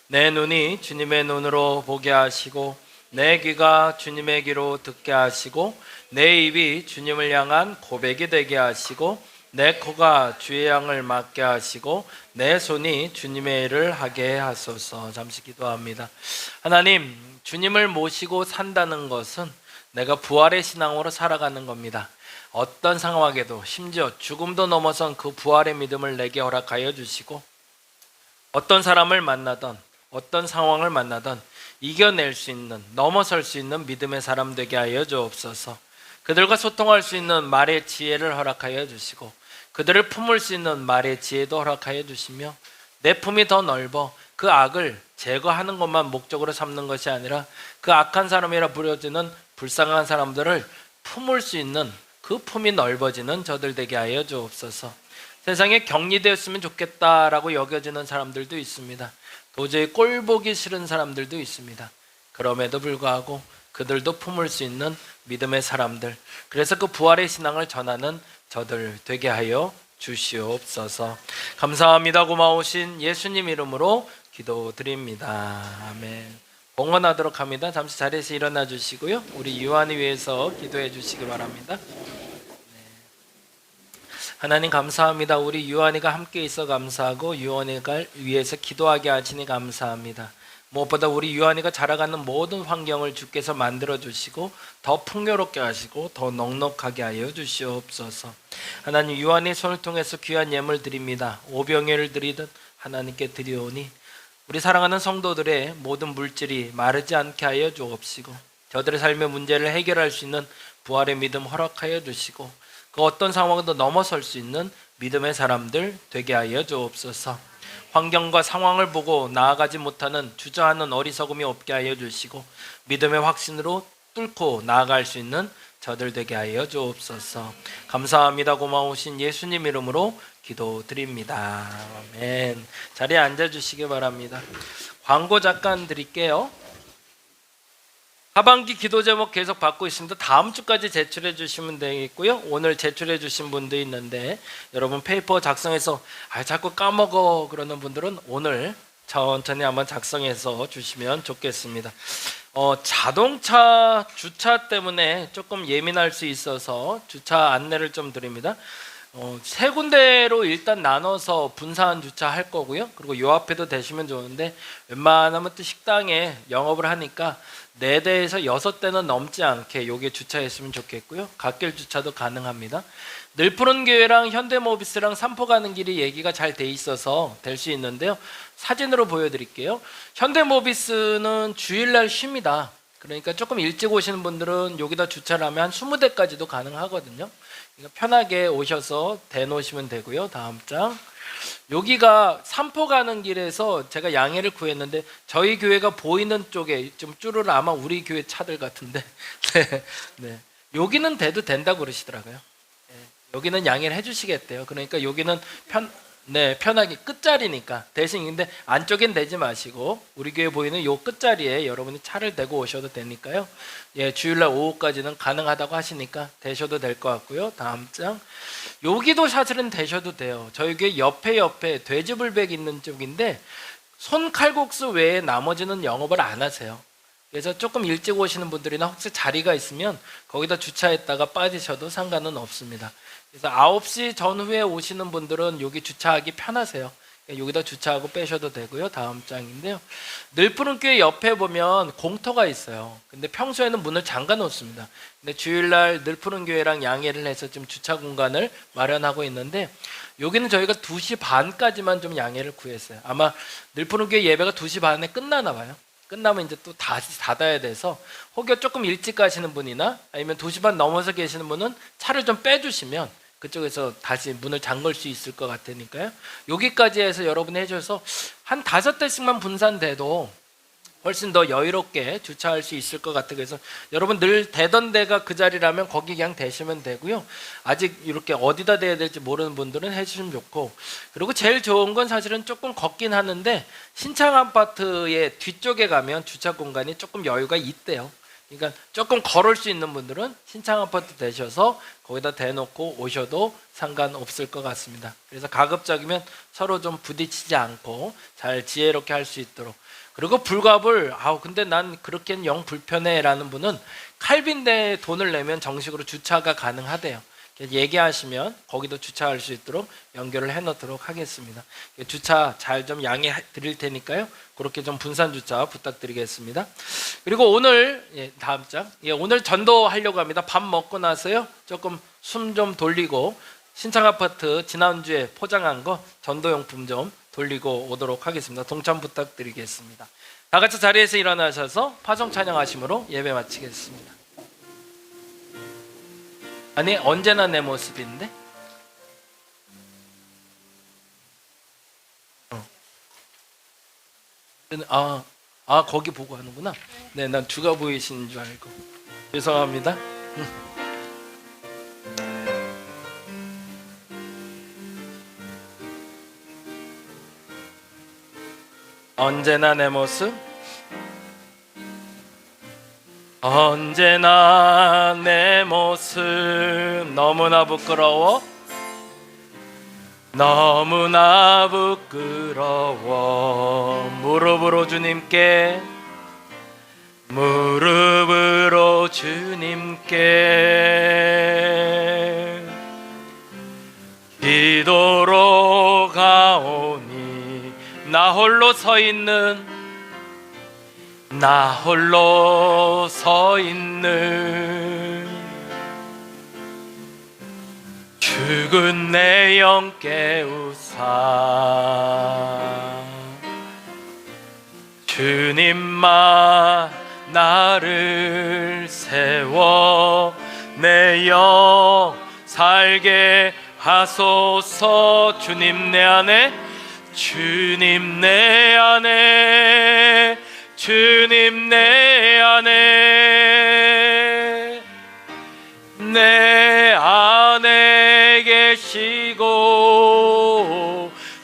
S3: 내 눈이 주님의 눈으로 보게 하시고 내 귀가 주님의 귀로 듣게 하시고 내 입이 주님을 향한 고백이 되게 하시고 내 코가 주의 양을 맡게 하시고 내 손이 주님의 일을 하게 하소서. 잠시 기도합니다. 하나님, 주님을 모시고 산다는 것은 내가 부활의 신앙으로 살아가는 겁니다. 어떤 상황에도 심지어 죽음도 넘어선 그 부활의 믿음을 내게 허락하여 주시고 어떤 사람을 만나던 어떤 상황을 만나던 이겨낼 수 있는, 넘어설 수 있는 믿음의 사람 되게 하여 주옵소서. 그들과 소통할 수 있는 말의 지혜를 허락하여 주시고 그들을 품을 수 있는 말의 지혜도 허락하여 주시며 내 품이 더 넓어 그 악을 제거하는 것만 목적으로 삼는 것이 아니라 그 악한 사람이라 부려지는 불쌍한 사람들을 품을 수 있는 그 품이 넓어지는 저들 되게 하여 주옵소서. 세상에 격리되었으면 좋겠다라고 여겨지는 사람들도 있습니다. 도저히 꼴 보기 싫은 사람들도 있습니다. 그럼에도 불구하고 그들도 품을 수 있는 믿음의 사람들, 그래서 그 부활의 신앙을 전하는 저들 되게 하여 주시옵소서. 감사합니다. 고마우신 예수님 이름으로 기도드립니다. 아멘. 봉헌하도록 합니다. 잠시 자리에서 일어나 주시고요. 우리 유한이 위해서 기도해 주시기 바랍니다. 하나님 감사합니다. 우리 유한이가 함께 있어 감사하고 유한이가 위해서 기도하게 하시니 감사합니다. 무엇보다 우리 유한이가 자라가는 모든 환경을 주께서 만들어 주시고 더 풍요롭게 하시고 더 넉넉하게 하여 주시옵소서. 하나님, 유한이 손을 통해서 귀한 예물 드립니다. 오병이를 드리듯 하나님께 드리오니 우리 사랑하는 성도들의 모든 물질이 마르지 않게 하여 주옵시고 저들의 삶의 문제를 해결할 수 있는 부활의 믿음 허락하여 주시고 그 어떤 상황도 넘어설 수 있는 믿음의 사람들 되게 하여 주옵소서. 환경과 상황을 보고 나아가지 못하는 주저하는 어리석음이 없게 하여 주시고 믿음의 확신으로 뚫고 나아갈 수 있는 저들 되게 하여 주옵소서. 감사합니다. 고마우신 예수님 이름으로 기도드립니다. 아멘. 자리에 앉아주시기 바랍니다. 광고 잠깐 드릴게요. 하반기 기도 제목 계속 받고 있습니다. 다음 주까지 제출해 주시면 되겠고요. 오늘 제출해 주신 분도 있는데 여러분 페이퍼 작성해서 자꾸 까먹어 그러는 분들은 오늘 천천히 한번 작성해서 주시면 좋겠습니다. 자동차 주차 때문에 조금 예민할 수 있어서 주차 안내를 좀 드립니다. 세 군데로 일단 나눠서 분산 주차할 거고요. 그리고 요 앞에도 대시면 좋은데 웬만하면 또 식당에 영업을 하니까 4대에서 6대는 넘지 않게 여기에 주차했으면 좋겠고요. 갓길 주차도 가능합니다. 늘푸른 교회랑 현대모비스랑 삼포 가는 길이 얘기가 잘 돼 있어서 될 수 있는데요. 사진으로 보여드릴게요. 현대모비스는 주일날 쉽니다. 그러니까 조금 일찍 오시는 분들은 여기다 주차를 하면 한 20대까지도 가능하거든요. 그러니까 편하게 오셔서 대놓으시면 되고요. 다음 장. 여기가 삼포 가는 길에서 제가 양해를 구했는데 저희 교회가 보이는 쪽에 좀 쭈르르 아마 우리 교회 차들 같은데 네. 여기는 돼도 된다고 그러시더라고요. 네. 여기는 양해를 해주시겠대요. 그러니까 여기는 편하게 끝자리니까 대신 근데 안쪽엔 대지 마시고 우리 교회 보이는 요 끝자리에 여러분이 차를 대고 오셔도 되니까요. 예, 주일날 오후까지는 가능하다고 하시니까 대셔도 될 것 같고요. 다음 장. 여기도 사실은 대셔도 돼요. 저희 교회 옆에 돼지불백 있는 쪽인데 손칼국수 외에 나머지는 영업을 안 하세요. 그래서 조금 일찍 오시는 분들이나 혹시 자리가 있으면 거기다 주차했다가 빠지셔도 상관은 없습니다. 그래서 9시 전후에 오시는 분들은 여기 주차하기 편하세요. 여기다 주차하고 빼셔도 되고요. 다음 장인데요. 늘푸른 교회 옆에 보면 공터가 있어요. 근데 평소에는 문을 잠가 놓습니다. 근데 주일날 늘푸른 교회랑 양해를 해서 좀 주차 공간을 마련하고 있는데 여기는 저희가 2시 반까지만 좀 양해를 구했어요. 아마 늘푸른 교회 예배가 2시 반에 끝나나 봐요. 끝나면 이제 또 다시 닫아야 돼서 혹여 조금 일찍 가시는 분이나 아니면 2시 반 넘어서 계시는 분은 차를 좀 빼주시면 그쪽에서 다시 문을 잠글 수 있을 것 같으니까요. 여기까지 해서 여러분이 해줘서 한 5대씩만 분산돼도 훨씬 더 여유롭게 주차할 수 있을 것 같아요. 그래서 여러분 늘 대던 데가 그 자리라면 거기 그냥 대시면 되고요. 아직 이렇게 어디다 대야 될지 모르는 분들은 해주시면 좋고, 그리고 제일 좋은 건 사실은 조금 걷긴 하는데 신창 아파트의 뒤쪽에 가면 주차 공간이 조금 여유가 있대요. 그러니까 조금 걸을 수 있는 분들은 신창 아파트 되셔서 거기다 대놓고 오셔도 상관없을 것 같습니다. 그래서 가급적이면 서로 좀 부딪히지 않고 잘 지혜롭게 할 수 있도록. 그리고 불갑을 근데 난 그렇게는 영 불편해 라는 분은 칼빈대에 돈을 내면 정식으로 주차가 가능하대요. 얘기하시면 거기도 주차할 수 있도록 연결을 해 놓도록 하겠습니다. 주차 잘 좀 양해 드릴 테니까요. 그렇게 좀 분산 주차 부탁드리겠습니다. 그리고 오늘 다음 장. 오늘 전도하려고 합니다. 밥 먹고 나서요. 조금 숨 좀 돌리고 신창 아파트 지난주에 포장한 거 전도용품 좀 돌리고 오도록 하겠습니다. 동참 부탁드리겠습니다. 다 같이 자리에서 일어나셔서 파송 찬양하심으로 예배 마치겠습니다. 아니 언제나 내 모습인데? 거기 보고 하는구나. 네, 난 주가 보이신 줄 알고 죄송합니다. 언제나 내 모습, 언제나 내 모습 너무나 부끄러워, 너무나 부끄러워. 무릎으로 주님께, 무릎으로 주님께 기도로 가오니 나 홀로 서 있는, 나 홀로 서 있는 죽은 내 영 깨우사 주님만 나를 세워 내 영 살게 하소서. 주님 내 안에, 주님 내 안에, 주님 내 안에, 내 안에 계시고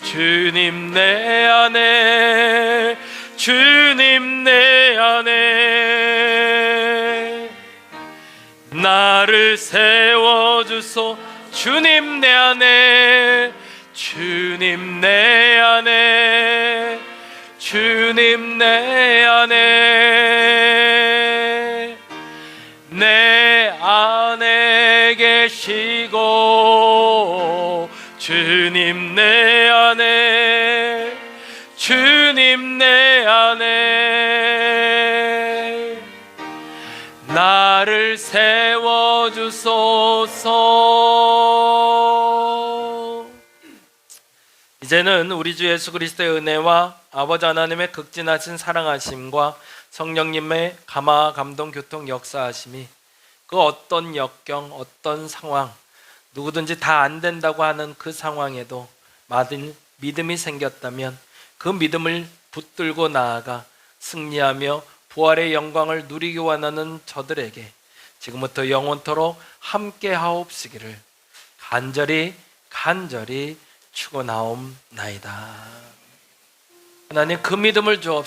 S3: 주님 내 안에, 주님 내 안에 나를 세워주소. 주님 내 안에, 주님 내 안에, 주님 내 안에, 내 안에 계시고 주님 내 안에, 주님 내 안에 나를 세워주소서. 이제는 우리 주 예수 그리스도의 은혜와 아버지 하나님의 극진하신 사랑하심과 성령님의 감화 감동 교통 역사하심이 그 어떤 역경, 어떤 상황, 누구든지 다 안 된다고 하는 그 상황에도 믿음이 생겼다면 그 믿음을 붙들고 나아가 승리하며 부활의 영광을 누리기 원하는 저들에게 지금부터 영원토록 함께 하옵시기를 간절히 축원하옵나이다. 하나님 그 믿음을 주옵소서.